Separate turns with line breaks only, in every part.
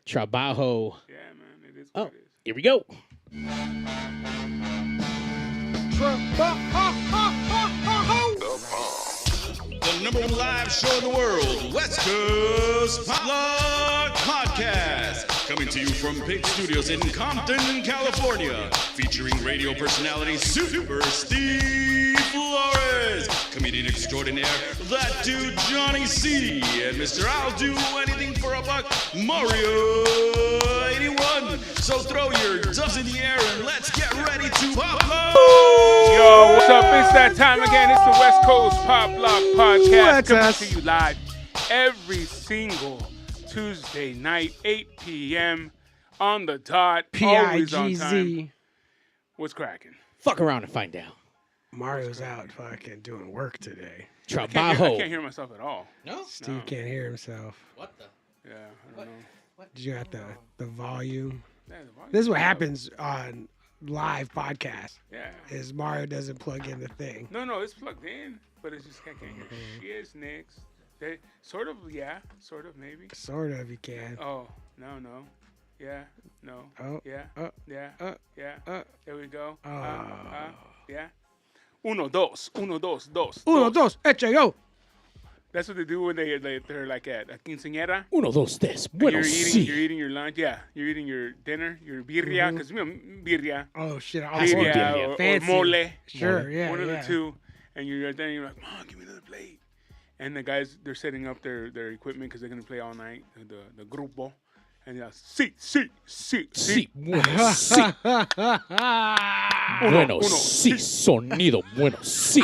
Trabajo.
Yeah, man, it is
Oh,
what it is.
here we go.
The number one live show in the world, West Coast Potluck Podcast. Coming to you from Pig Studios in Compton, California. Featuring radio personality Super Steve Flores. Comedian extraordinaire, that dude Johnny C. And Mr. I'll Do Anything for a Buck, Mario 81. So throw your dubs in the air and let's get ready to potluck.
Yo, what's up? It's that time again. It's the West Coast Pop Lock Podcast coming to you live every single Tuesday night, 8 p.m. on the dot. Always on time. What's cracking?
Fuck around and find out.
Mario's out fucking doing work today.
I can't
Trabajo.
hear myself at all.
No?
Steve can't hear himself.
What the?
Yeah, I don't know.
Did you got the volume?
Yeah, the volume
This is what
up.
happens on live podcasts.
Yeah.
Is Mario doesn't plug in the thing.
No, it's plugged in, but it's just I can't hear shit, Nicks. They sort of, yeah, sort of, maybe.
Sort of, you can.
Oh, no. Yeah, no.
Oh,
Yeah,
oh,
yeah,
oh,
yeah.
oh.
There we go.
Oh.
Yeah. Uno, dos.
Uno, dos, eche, go.
That's what they do when they're like at a quinceañera.
Uno, dos, tres.
And
Bueno,
you're
sí.
eating your lunch. Yeah, you're eating your dinner, your birria, because birria,
Oh, shit.
birria
birria.
or
Fancy.
mole.
Sure, yeah,
One of
yeah.
the two. And you're there and you're like, Mom, give me another plate. And the guys, they're setting up their equipment because they're going to play all night, the grupo. And you're like, sí.
Sí, bueno, sí. Bueno,
uno,
sí. Sonido, bueno, sí.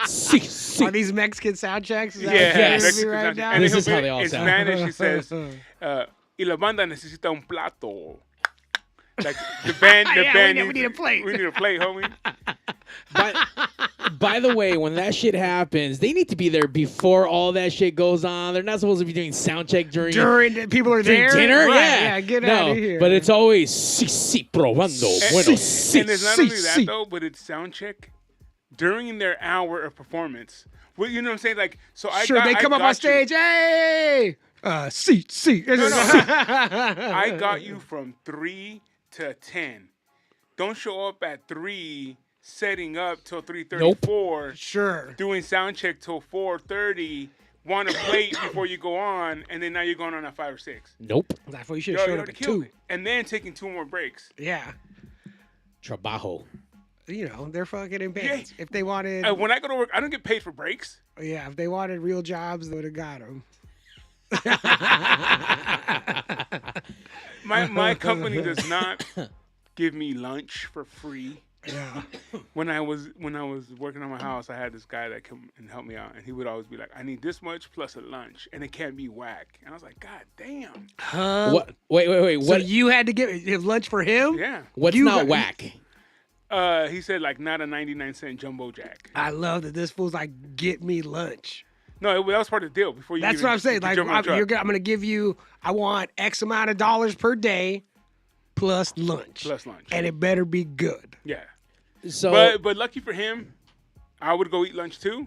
Sí, sí.
Are these Mexican sound checks? Is that
Yeah,
what you're
Yes.
giving me right now?
And
This
he'll
is how
be-
they all
in
sound.
Spanish, he says, y la banda necesita un plato. Like the band,
Yeah, we need a plate.
We need a plate, homie.
By the way, when that shit happens, they need to be there before all that shit goes on. They're not supposed to be doing sound check during
People are
during
there?
dinner.
Right,
Yeah,
get
no,
out of here.
but it's always sí, probando. Bueno, sí,
And it's not
sí,
only that
sí.
though, but it's sound check during their hour of performance. Well, you know what I'm saying? Like, so
they come up on stage. Hey! See.
I got you from 3 to 10. Don't show up at 3, setting up till 3:34.
Sure.
Doing sound check till 4:30. Want a plate before you go on, and then now you're going on at 5 or 6.
Nope.
I thought you should
Yo,
have
you
showed up
already
at
killed
2.
it. And then taking 2 more breaks.
Yeah.
Trabajo.
You know, they're fucking in
Yeah.
bands. If they wanted,
When I go to work, I don't get paid for breaks.
if they wanted real jobs, they would have got them.
My company does not give me lunch for free.
Yeah.
When I was working on my house, I had this guy that come and help me out, and he would always be like, "I need this much plus a lunch, and it can't be whack." And I was like, "God damn!"
What? Wait.
So
What?
you had to give lunch for him?
Yeah.
What's
you
not
got-
whack?
He said like not a 99-cent jumbo jack.
I love that this fool's like, get me lunch.
No, that was part of the deal. Before you.
That's
even
what I'm saying. Like,
jump on the
I'm
truck.
going to give you, I want X amount of dollars per day plus lunch.
Plus lunch.
And it better be good.
Yeah.
So
But lucky for him, I would go eat lunch too.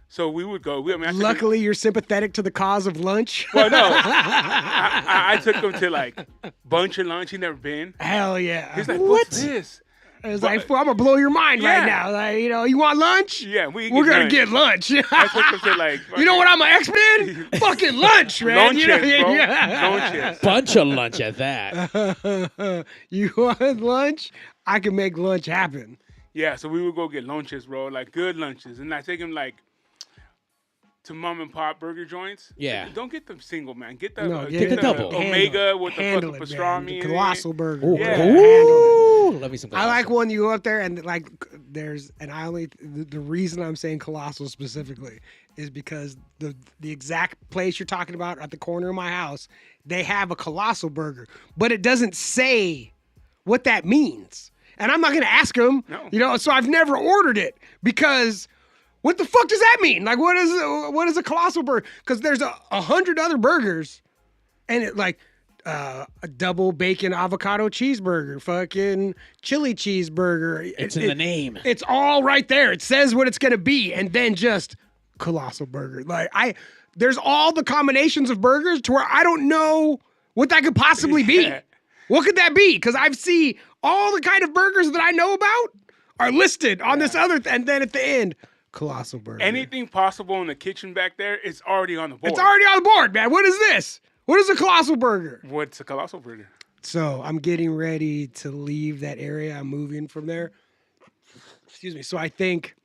So we would go. I took
Luckily, you're sympathetic to the cause of lunch.
Well, no, I took him to like bunch of lunch. He never been.
Hell yeah.
He's like,
What?
"What's this?"
I was like, fool, I'm going to blow your mind right
Yeah.
now. Like, you want lunch?
Yeah, we're
We're going to get lunch.
I took him to like.
You know what I'm an expert in? Fucking lunch, man.
Lunches,
You know,
bro.
yeah.
Lunches.
bunch of lunch at that.
You want lunch? I can make lunch happen.
Yeah, so we would go get lunches, bro, like good lunches, and I take him like to mom and pop burger joints.
Yeah.
Don't get them single, man. Get the
No,
get the double.
Omega with the
handle
fucking
it,
pastrami.
man.
in
The
it.
colossal burger.
Ooh,
Yeah.
Handle it.
ooh, love me some.
I like
colossal.
when you go up there and like there's and I only the reason I'm saying colossal specifically is because the exact place you're talking about at the corner of my house, they have a colossal burger, but it doesn't say what that means. And I'm not gonna ask them,
No.
so I've never ordered it because what the fuck does that mean? Like what is a colossal burger? Because there's 100 other burgers and it like a double bacon avocado cheeseburger, fucking chili cheeseburger.
It's in the name.
It's all right there. It says what it's gonna be, and then just colossal burger. Like there's all the combinations of burgers to where I don't know what that could possibly be.
Yeah.
What could that be? Because I've seen all the kind of burgers that I know about are listed on this other, and then at the end, Colossal Burger.
Anything possible in the kitchen back there, it's already on the board.
It's already on the board, man. What is this? What is a Colossal Burger?
What's a Colossal Burger?
So I'm getting ready to leave that area. I'm moving from there. Excuse me. So I think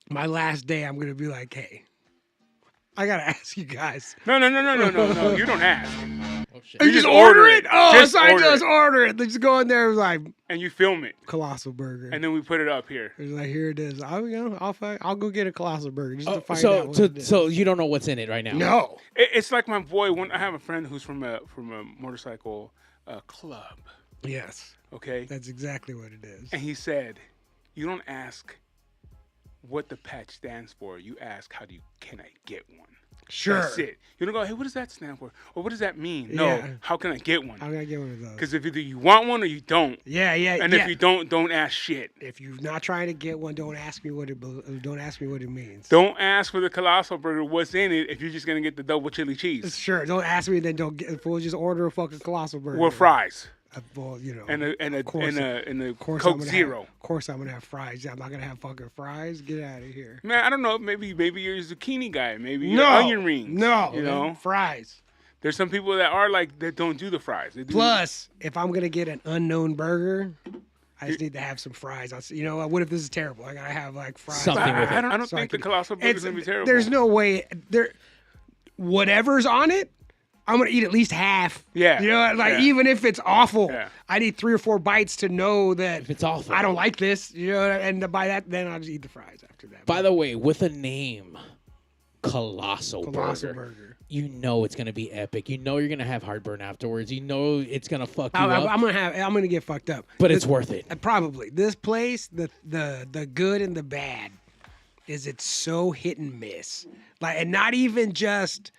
my last day, I'm going to be like, hey, I got to ask you guys.
No. You don't ask.
Oh, shit.
You
just
just order
order
it?
it.
Oh,
Just
so I
order
just
it.
order it. They just go in there like,
And you film it.
Colossal Burger.
And then we put it up here.
It's like, here it is. I'll go get a Colossal Burger just to find out
So,
what it is.
so you don't know what's in it right now?
No.
It's like my boy. I have a friend who's from a motorcycle club.
Yes.
Okay.
That's exactly what it is.
And he said, you don't ask what the patch stands for. You ask, can I get one?
Sure.
That's it. You don't go, hey, what does that stand for? Or what does that mean?
Yeah.
No, how can I get one?
How can I get one of those?
Because if either you want one or you don't.
Yeah.
And if you don't ask shit.
If you're not trying to get one, don't ask me what it means.
Don't ask for the Colossal Burger what's in it if you're just going to get the double chili cheese.
Sure. Don't ask me, then don't get. We'll just order a fucking Colossal Burger.
Or fries.
Well, you know.
And a
course
Coke
I'm gonna
Zero.
of course, I'm gonna have fries. I'm not gonna have fucking fries. Get out of here.
Man, I don't know. Maybe you're a zucchini guy. Maybe you're onion rings.
No.
You know?
Fries.
There's some people that are like, that don't do the fries. They do,
Plus, if I'm gonna get an unknown burger, I just need to have some fries. You know, what if this is terrible? I gotta have like fries.
Something with it.
I don't
So I
think the
can-
Colossal Burger's going to be terrible.
There's no way. Whatever's on it, I'm gonna eat at least half.
Yeah.
You know, like
Yeah.
even if it's awful,
Yeah.
I need 3 or 4 bites to know that
If it's awful.
I don't like this. You know, and by that, then I'll just eat the fries after that.
By the way, with a name, Colossal
Colossal
Burger,
Burger.
you know it's gonna be epic. You know you're gonna have heartburn afterwards. You know it's gonna fuck you
I'm
up.
gonna get fucked up.
But it's worth it.
Probably this place, the good and the bad, is it's so hit and miss. Like, and not even just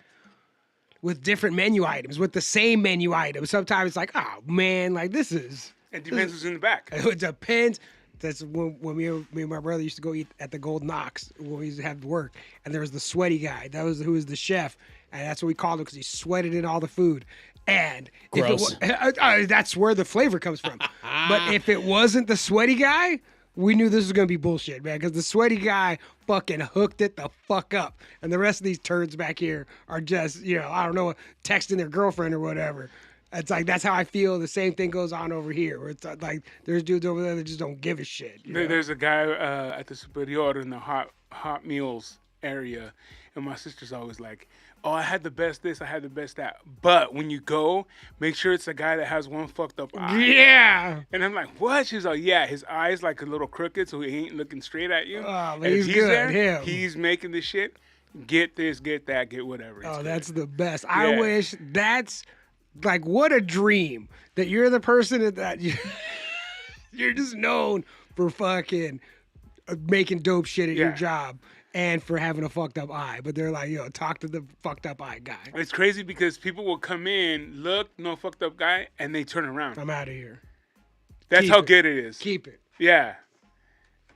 with different menu items, with the same menu item. Sometimes it's like, oh man, like this is.
It depends who's in the back.
It depends. That's when me and my brother used to go eat at the Golden Ox when we used to have to work, and there was the sweaty guy. That was who was the chef, and that's what we called him because he sweated in all the food. And
Gross.
That's where the flavor comes from. But if it wasn't the sweaty guy, we knew this was gonna be bullshit, man. Because the sweaty guy fucking hooked it the fuck up, and the rest of these turds back here are just, I don't know, texting their girlfriend or whatever. It's like, that's how I feel. The same thing goes on over here, where it's like there's dudes over there that just don't give a shit. You know?
There's a guy at the Superior in the hot meals area, and my sister's always like, oh, I had the best this, I had the best that. But when you go, make sure it's a guy that has one fucked up eye.
Yeah.
And I'm like, what? She's like, yeah, his eye's like a little crooked, so he ain't looking straight at you.
Oh, but
And if
he's good,
there,
him.
he's making the shit. Get this, get that, get whatever. It's
Oh,
good.
that's the best. I
Yeah.
wish that's like, what a dream that you're the person that you're just known for fucking making dope shit at your
Yeah.
job and for having a fucked up eye. But they're like, talk to the fucked up eye guy.
It's crazy because people will come in, look, no fucked up guy, and they turn around.
I'm out of here.
That's
keep
how
it.
good it is.
Keep it.
Yeah.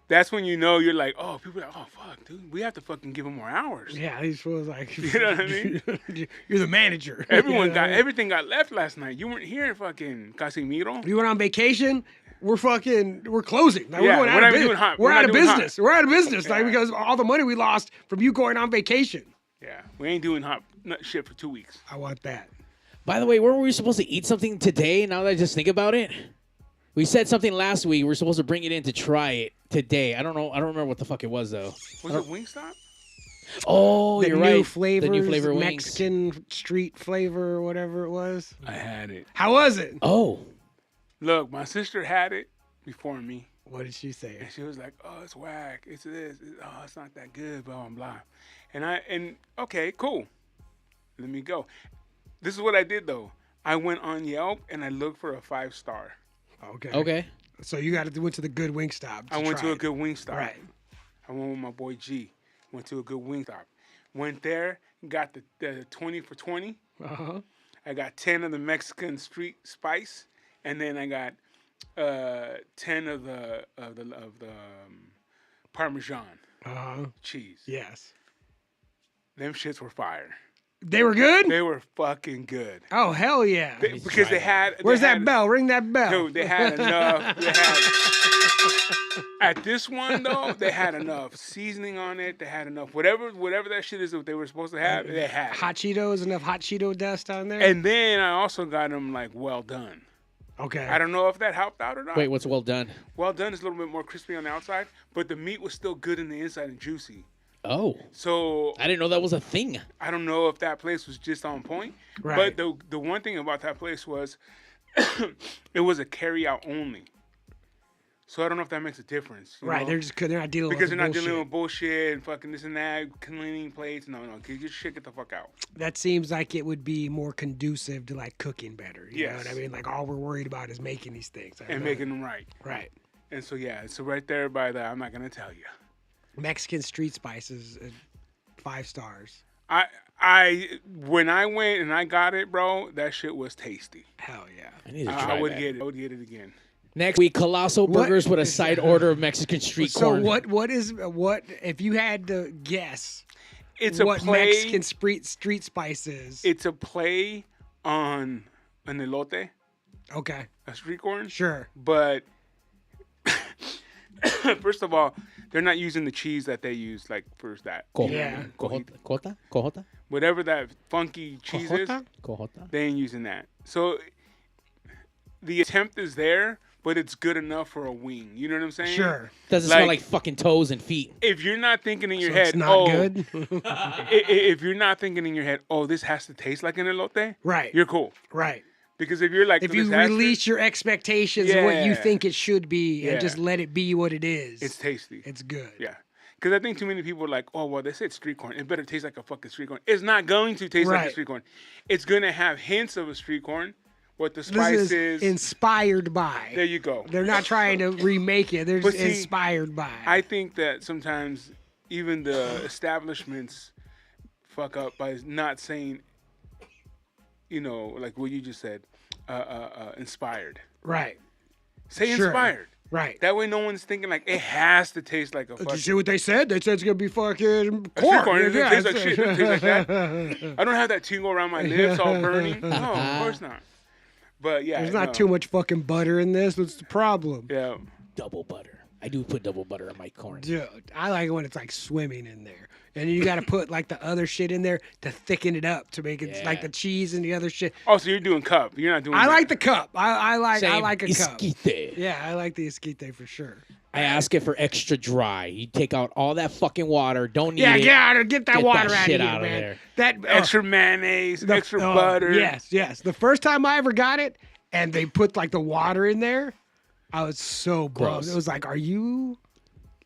That's when you know you're like, oh, people are like, oh, fuck, dude, we have to fucking give him more hours.
Yeah, these fools like,
You know what I mean?
You're the manager.
Everyone
You know?
everything got left last night. You weren't here, fucking Casimiro.
You went on vacation. We're closing. Like,
Yeah,
we're going
we're
out
not
of
even
business.
doing hot.
We're
We're
out
not
of
doing hot.
business. We're out of business. Like,
Yeah.
because all the money we lost from you going on vacation.
Yeah, we ain't doing hot nut shit for 2 weeks.
I want that.
By the way, weren't we supposed to eat something today? Now that I just think about it, we said something last week. We're supposed to bring it in to try it today. I don't know. I don't remember what the fuck it was though.
Was it Wingstop?
Oh,
The
you're
new
right.
flavors,
the new flavor wings.
Mexican street flavor or whatever it was.
I had it.
How was it?
Oh,
Look, my sister had it before me.
What did she say?
And she was like, oh, it's whack. It's this. It's not that good, blah, blah, blah. And okay, cool. Let me go. This is what I did, though. I went on Yelp, and I looked for a 5-star.
Okay.
okay.
So you went to the good Wingstop.
I went to a good Wingstop.
Right.
I went with my boy G. Went to a good Wingstop. Went there, got the 20 for 20.
Uh-huh.
I got 10 of the Mexican street spice, and then I got 10 of the Parmesan
Uh-huh.
cheese.
Yes.
Them shits were fire.
They were good?
They were fucking good.
Oh, hell yeah.
Because they had.
Where's
they
that
had,
bell? Ring that bell.
Dude, they had enough. At this one though, they had enough seasoning on it. They had enough whatever that shit is that they were supposed to have. They had it.
Hot Cheetos, enough hot Cheeto dust on there?
And then I also got them like well done.
Okay.
I don't know if that helped out or not.
Wait, what's well done?
Well done is a little bit more crispy on the outside, but the meat was still good in the inside and juicy.
Oh,
So
I didn't know that was a thing.
I don't know if that place was just on point.
Right.
But the one thing about that place was it was a carry out only. So I don't know if that makes a difference. you
Right,
know?
they're not dealing
Because
with
they're not
bullshit.
dealing with bullshit and fucking this and that, cleaning plates. No, get your shit, get the fuck out.
That seems like it would be more conducive to like cooking better. You know
Yes.
what I mean? Like all we're worried about is making these things. I
And
know.
making them right.
Right.
And so yeah, so right there by the, I'm not gonna tell you.
Mexican street spices, 5 stars.
I when I went and I got it, bro, that shit was tasty.
Hell yeah.
I need to try
I would
that.
get it. I would get it again.
Next week, Colossal
What-
Burgers with a side order of Mexican street
So
corn.
what if you had to guess
It's a
what
play.
Mexican street spice is?
It's a play on an elote,
Okay.
a street corn.
Sure.
But first of all, they're not using the cheese that they use like for that.
Yeah.
Cojota?
Whatever that funky cheese is,
Cojota?
they ain't using that. So the attempt is there, but it's good enough for a wing. You know what I'm saying?
Sure.
Doesn't smell like fucking toes and feet.
If you're not thinking in your
So
head,
it's not
oh,
good.
if you're not thinking in your head, oh, this has to taste like an elote,
Right.
you're cool.
Right.
Because if you're like,
If
this
you
has to-
release your expectations of what you
Yeah.
think it should be
Yeah.
and just let it be what it is,
it's tasty.
it's good.
Yeah. Because I think too many people are like, oh, well, they said street corn. It better taste like a fucking street corn. It's not going to taste like a
Right.
street corn. It's going to have hints of a street corn. What the
This
spice
is
is.
inspired by.
There you go.
They're not trying to remake it. They're
But
just
see,
inspired by.
I think that sometimes even the establishments fuck up by not saying, you know, like what you just said, inspired.
Right.
Say
Sure.
inspired.
Right.
That way no one's thinking like it has to taste like a
Did you
fucking
see what they said? They said it's gonna be fucking
a street
corn.
corn. It doesn't taste like
it's-
shit. It doesn't taste like that. I don't have that tingle around my lips all burning. No, of course not. But yeah,
There's not
no.
too much fucking butter in this. What's the problem?
Yeah.
Double butter. I do put double butter on my corn.
Dude, I like it when it's like swimming in there. And you got to put like the other shit in there to thicken it up to make it like
Yeah.
the cheese and the other shit.
Oh, so you're doing cup. You're not doing
I
that.
like the cup. I like
Same
a cup.
esquite.
Yeah, I like the esquite for sure.
I ask it for extra dry. You take out all that fucking water. Don't need
Yeah,
it.
get that
Get
water
that
out
shit
of here,
out of
man.
there.
That
extra mayonnaise,
the-
extra
oh,
butter.
Yes. The first time I ever got it, and they put like the water in there, I was so bummed.
Gross.
It was like, are you?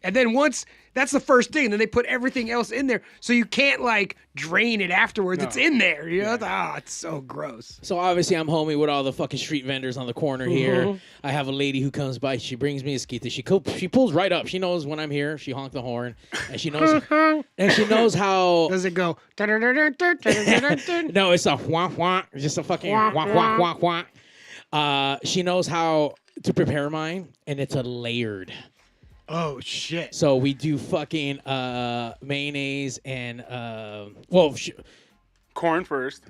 And then once that's the first thing, then they put everything else in there, so you can't like drain it afterwards.
No.
It's in there, you know. It's so gross.
So obviously I'm homie with all the fucking street vendors on the corner here. I have a lady who comes by. She brings me a esquite. She pulls right up. She knows when I'm here. She honks the horn, and she knows how.
Does it go?
No, it's a wah wah. Just a fucking wah wah wah wah. She knows how to prepare mine, and it's a layered.
Oh shit!
So we do fucking mayonnaise and
Corn first.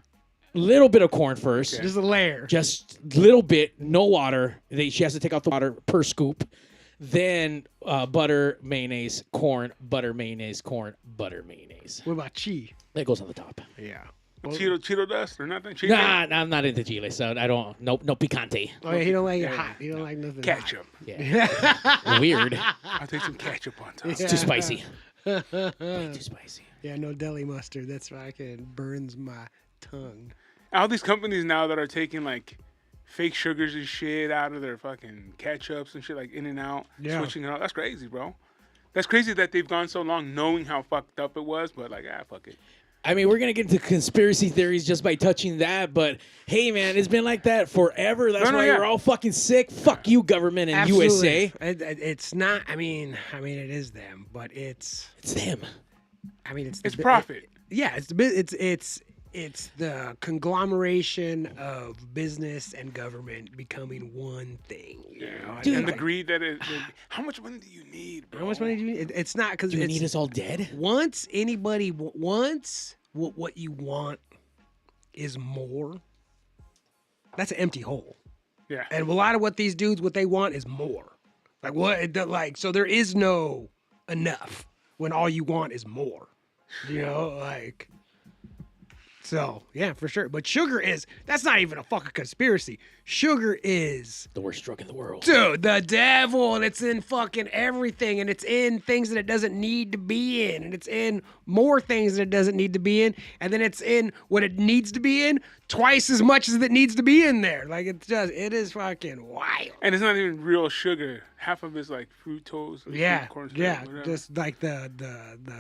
little bit of corn first.
Just a layer.
Just little bit, no water. She has to take out the water per scoop. Then butter, mayonnaise, corn, butter, mayonnaise, corn, butter, mayonnaise.
What about cheese?
That goes on the top.
Yeah.
Cheeto dust or nothing? Chile?
Nah, I'm not into chile, so I don't. No picante.
Oh yeah, he don't like it hot. He don't like nothing.
Ketchup.
Yeah. Weird.
I'll take some ketchup on top.
It's too spicy. Way too spicy.
Yeah, no deli mustard. That's why it burns my tongue.
All these companies now that are taking like fake sugars and shit out of their fucking ketchups and shit, like In and Out, switching it out. That's crazy, bro. That's crazy that they've gone so long knowing how fucked up it was, but like, fuck it.
I mean, we're gonna get into conspiracy theories just by touching that, but hey, man, it's been like that forever. That's why we're all fucking sick. Fuck you, government and USA.
It's not. I mean, it is them, but it's
them.
I mean, it's
It's profit.
It's the conglomeration of business and government becoming one thing. You know?
Dude,
And the greed that it. How much money do you need, bro?
How much money do you need? It's not because
Do you need us all dead?
once anybody wants what you want, is more, that's an empty hole.
Yeah.
And a lot of what these dudes, what they want is more. Like what? Like so, there is no enough when all you want is more. You know, like. So yeah, for sure. But sugar that's not even a fucking conspiracy. Sugar is
The worst drug in the world.
dude, the devil, and it's in fucking everything, and it's in things that it doesn't need to be in, and it's in more things that it doesn't need to be in, and then it's in what it needs to be in twice as much as it needs to be in there. Like it is fucking wild.
And it's not even real sugar. Half of it's like fructose. Or
Yeah,
corn syrup,
yeah,
whatever.
just like the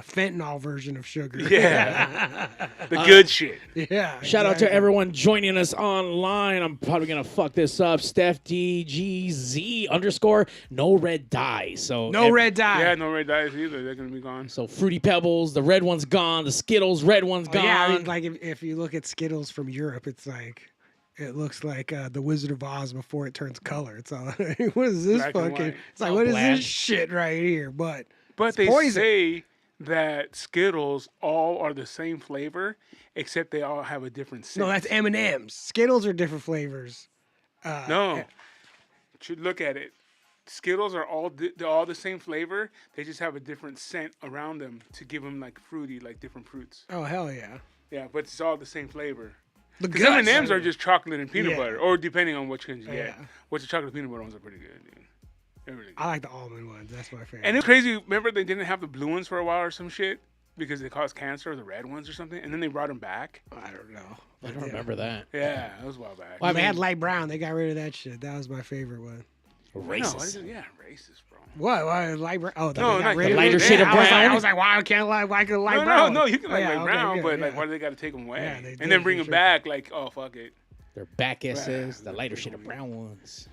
fentanyl version of sugar.
Yeah. The good shit.
yeah.
Shout out to
exactly.
everyone joining us online. I'm probably gonna fuck this up. Steph DGZ _ no red dye. So
No red dye.
Yeah, no red dyes either. They're gonna be gone.
So Fruity Pebbles, the red one's gone. The Skittles, red one's
Oh,
gone.
yeah, I mean, like if you look at Skittles from Europe, it's like it looks like the Wizard of Oz before it turns color. It's all what is this
Black and
fucking?
white.
It's like
All
what is
black.
this shit right here? But
But
it's
they
poison.
say that Skittles all are the same flavor, except they all have a different scent.
No, that's M&M's. Skittles are different flavors.
No. You should look at it. Skittles are they're all the same flavor. They just have a different scent around them to give them like fruity, like different fruits.
Oh hell yeah.
Yeah, but it's all the same flavor.
The
Because M&M's are just chocolate and peanut
Yeah.
butter, or depending on which ones you get.
Yeah.
Which the chocolate peanut butter ones are pretty good, dude. They're really good.
I like the almond ones. That's my favorite.
And it's crazy. Remember they didn't have the blue ones for a while or some shit because they caused cancer, or the red ones or something, and then they brought them back.
I don't know.
I don't remember that.
Yeah, that was a while back.
Well, I
They had
mean,
light brown. They got rid of that shit. That was my favorite one.
No,
racist.
yeah, racist, bro.
What? Light brown? Oh,
No,
they got
not
rid
the
of
lighter
it?
shade of
I was like-
brown.
I was like, why can't why could light
No,
brown?
no, you can
Oh,
like
yeah,
light
okay,
brown,
good,
but like,
yeah.
why do they got to take them away?
Yeah, they
and
did,
then
for
bring them
sure.
back? Like, oh fuck it.
Their back asses, the lighter shade of brown ones.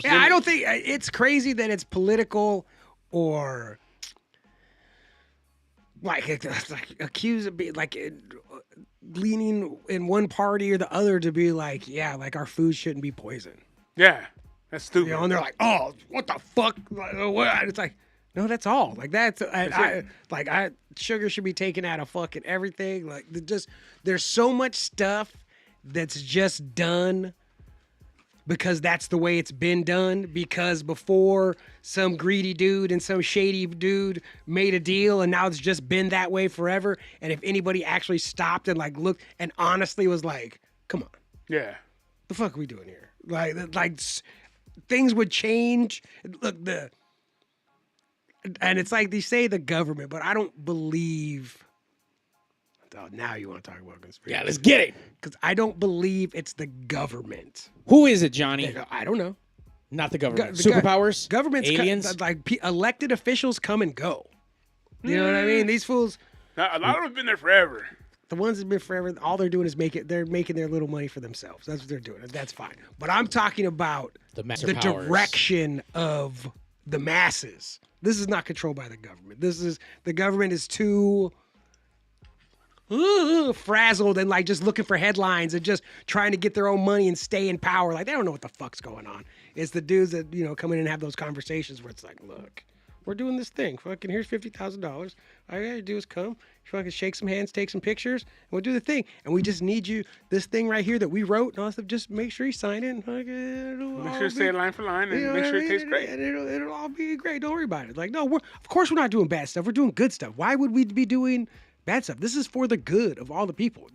Yeah, I don't think it's crazy that it's political or like accused of being like leaning in one party or the other to be like, yeah, like our food shouldn't be poisoned.
Yeah, that's stupid.
You know, and they're like, oh, what the fuck? Like, what? And it's like, no, that's all. Like that's sugar should be taken out of fucking everything. Like there's so much stuff that's just done because that's the way it's been done. Because before some greedy dude and some shady dude made a deal, and now it's just been that way forever. And if anybody actually stopped and like looked and honestly was like, come on,
Yeah.
the fuck are we doing here? Like things would change. Look, and it's like they say the government, but I don't believe. Oh, now you want to talk about conspiracy?
Yeah, let's get it.
Because I don't believe it's the government.
Who is it, Johnny?
I don't know.
Not the government.
The go-
Superpowers?
Governments,
Aliens?
elected officials come and go. You know what I mean? These fools,
Now, a lot of them have been there forever.
the ones that've been forever, all they're doing is they're making their little money for themselves. That's what they're doing. That's fine. But I'm talking about
The master
the
powers.
direction of the masses. This is not controlled by the government. The government is too frazzled and like just looking for headlines and just trying to get their own money and stay in power. Like they don't know what the fuck's going on. It's the dudes that come in and have those conversations where it's like, look, we're doing this thing. Fucking here's $50,000. All you gotta do is come, fucking shake some hands, take some pictures, and we'll do the thing. And we just need you this thing right here that we wrote and all stuff. Just make sure you sign it.
Make sure to say it line for line and
You know
make
what
sure
I
it tastes
mean?
great.
And it'll all be great. Don't worry about it. Like, no, of course we're not doing bad stuff. We're doing good stuff. Why would we be doing bad stuff? This is for the good of all the people,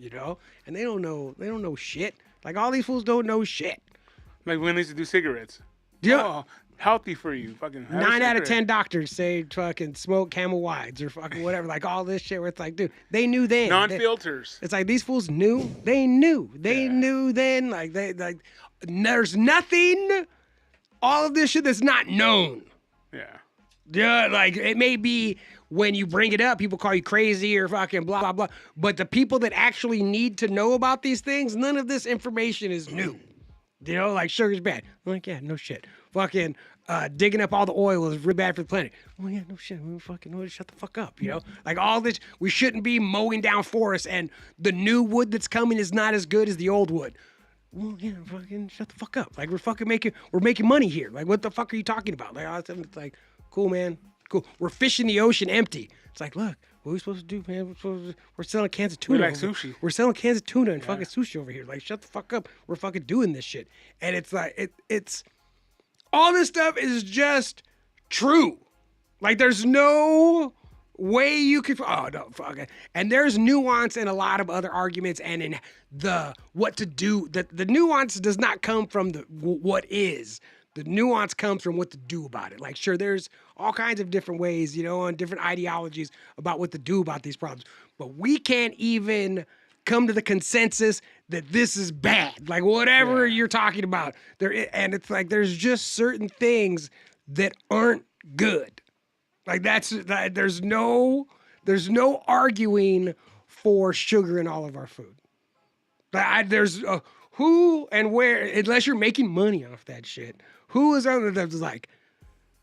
And they don't know shit. Like all these fools don't know shit.
Like when they used to do cigarettes.
Yeah.
Oh, healthy for you. Fucking have a
9 out of 10
cigarette.
doctors say fucking smoke Camel Wides or fucking whatever. Like all this shit where it's like, dude, they knew then.
Non-filters.
It's like these fools knew. They knew. They knew then. Like there's nothing. All of this shit that's not known.
Yeah.
Yeah, like it may be when you bring it up, people call you crazy or fucking blah, blah, blah. But the people that actually need to know about these things, none of this information is new. Like sugar's bad. I'm like, yeah, no shit. Fucking digging up all the oil is really bad for the planet. Well, yeah, no shit. We fucking know to shut the fuck up, Like all this, we shouldn't be mowing down forests and the new wood that's coming is not as good as the old wood. Well, yeah, fucking shut the fuck up. Like we're making money here. Like what the fuck are you talking about? Like all of a sudden it's like, cool, man. Cool. We're fishing the ocean empty. It's like, look, What are we supposed to do, man? We're selling cans of tuna.
We like sushi.
We're selling cans of tuna and fucking sushi over here. Like, shut the fuck up. We're fucking doing this shit. And it's like, it's all this stuff is just true. Like, there's no way you could. Oh no, fuck it. And there's nuance in a lot of other arguments, and in the what to do. The nuance does not come from the what is. The nuance comes from what to do about it. Like, sure, there's all kinds of different ways, and different ideologies about what to do about these problems. But we can't even come to the consensus that this is bad. Like, whatever you're talking about. And it's like there's just certain things that aren't good. Like, there's no arguing for sugar in all of our food. There's who and where, unless you're making money off that shit. Who is on that's like,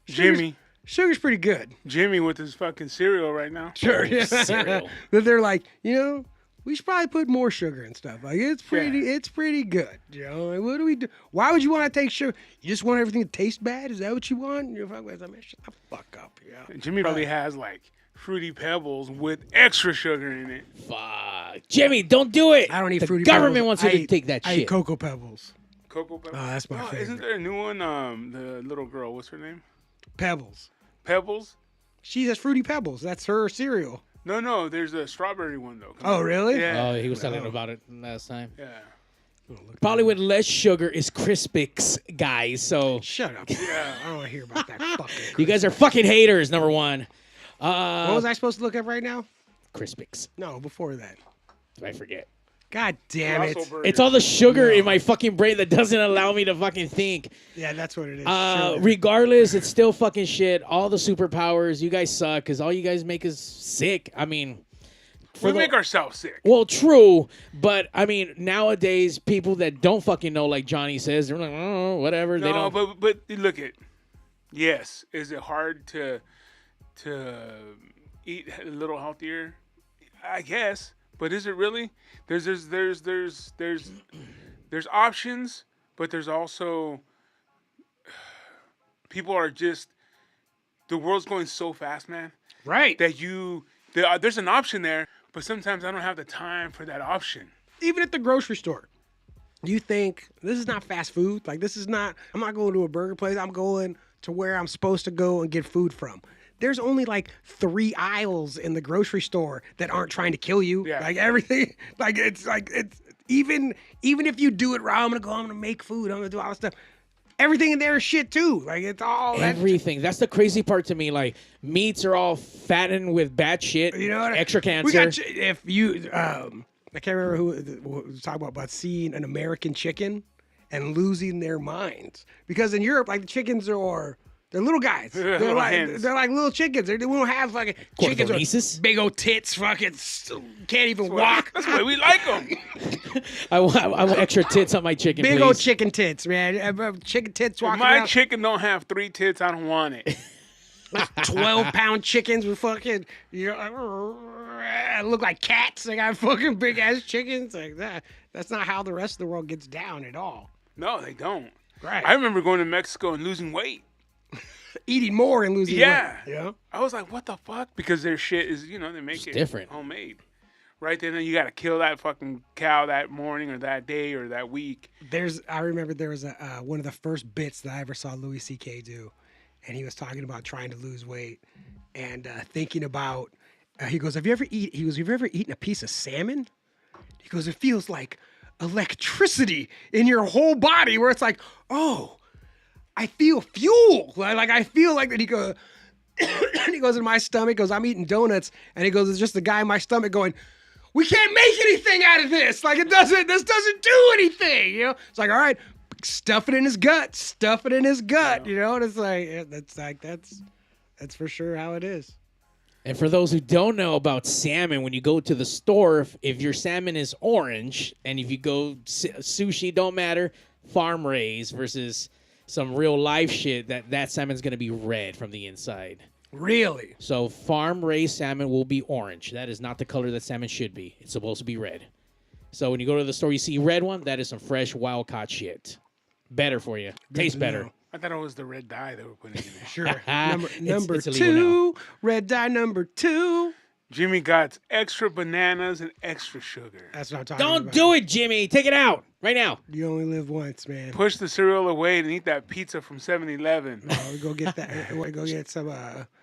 Jimmy.
Sugar's pretty good.
Jimmy with his fucking cereal right now.
Sure, yeah.
cereal.
But they're like, we should probably put more sugar and stuff. Like, it's pretty good. Like, what do we do? Why would you want to take sugar? You just want everything to taste bad? Is that what you want? You're like, shut the fuck up. Yeah.
Jimmy probably has like Fruity Pebbles with extra sugar in it.
Fuck. Jimmy, don't do it.
I don't eat
the
Fruity
government
Pebbles.
wants you to take that
I
shit.
eat Cocoa Pebbles.
Cocoa Pebbles.
Oh, that's my favorite.
Isn't there a new one? The little girl, what's her name?
Pebbles.
Pebbles?
She has Fruity Pebbles. That's her cereal.
No, there's a strawberry one though.
Oh, really?
Yeah.
Oh, he was telling about it last time.
Yeah.
Probably with less sugar is Crispix, guys. So
Shut up.
Yeah.
I don't want to hear about that fucking.
you guys are fucking haters, number one.
What was I supposed to look up right now?
Crispix.
No, before that.
I forget.
God damn it.
Colossal
It's
Burger.
all the sugar in my fucking brain that doesn't allow me to fucking think.
Yeah, that's what it is. Sugar.
Regardless, it's still fucking shit. All the superpowers, you guys suck because all you guys make is sick. I mean,
We make ourselves sick.
well, true, but I mean, nowadays people that don't fucking know, like Johnny says, they're like, oh, whatever. They
No,
don't.
but look at. Yes, is it hard to eat a little healthier? I guess, but is it really? There's options, but there's also people are just the world's going so fast, man.
Right.
That there's an option there, but sometimes I don't have the time for that option.
Even at the grocery store. You think this is not fast food? Like, this is not, I'm not going to a burger place. I'm going to where I'm supposed to go and get food from. There's only like 3 aisles in the grocery store that aren't trying to kill you.
Yeah.
Like, everything, it's even if you do it right, I'm going to make food. I'm going to do all this stuff. Everything in there is shit too. Like, it's all
Everything. That's the crazy part to me. Like, meats are all fattened with bad shit.
You know what?
Extra cancer.
We got, if you, I can't remember who was talking about seeing an American chicken and losing their minds. Because in Europe, like, the chickens they're little guys. They're
Little
like
hens.
little chickens. We don't have fucking chickens
Cordonices?
with big old tits, fucking can't even walk.
That's why we like them.
I want extra tits on my chicken,
Big
please.
old chicken tits, man. Chicken tits
If
walking
my
around.
chicken don't have 3 tits, I don't want it.
12-pound chickens with fucking, look like cats. They got fucking big ass chickens like that. That's not how the rest of the world gets down at all.
No, they don't.
Right.
I remember going to Mexico and losing weight.
Eating more and losing
Yeah.
weight. Yeah.
I was like, what the fuck? Because their shit is, they make it
different.
homemade. Right then, you got to kill that fucking cow that morning or that day or that week.
I remember there was one of the first bits that I ever saw Louis C.K. do, and he was talking about trying to lose weight and thinking about. He goes, "Have you ever eaten a piece of salmon?" He goes, "It feels like electricity in your whole body, where it's like, oh, I feel fuel. Like I feel like that." He goes, he goes in my stomach. Goes, I'm eating donuts, and he goes, it's just the guy in my stomach going, we can't make anything out of this. Like, this doesn't do anything. It's like, all right, stuff it in his gut. And it's like, that's for sure how it is.
And for those who don't know about salmon, when you go to the store, if your salmon is orange, and if you go sushi, don't matter, farm raised versus some real life shit, that salmon's going to be red from the inside.
Really?
So farm raised salmon will be orange. That is not the color that salmon should be. It's supposed to be red. So when you go to the store, you see red one, that is some fresh wild caught shit. Better for you. Tastes better.
I thought it was the red dye they were putting in there.
Sure.
It's
Number
illegal
2, red dye number 2.
Jimmy got extra bananas and extra sugar.
That's what I'm talking
Don't
about.
do it, Jimmy. Take it out right now.
You only live once, man.
Push the cereal away and eat that pizza from 7-Eleven.
We go get that. We go get some.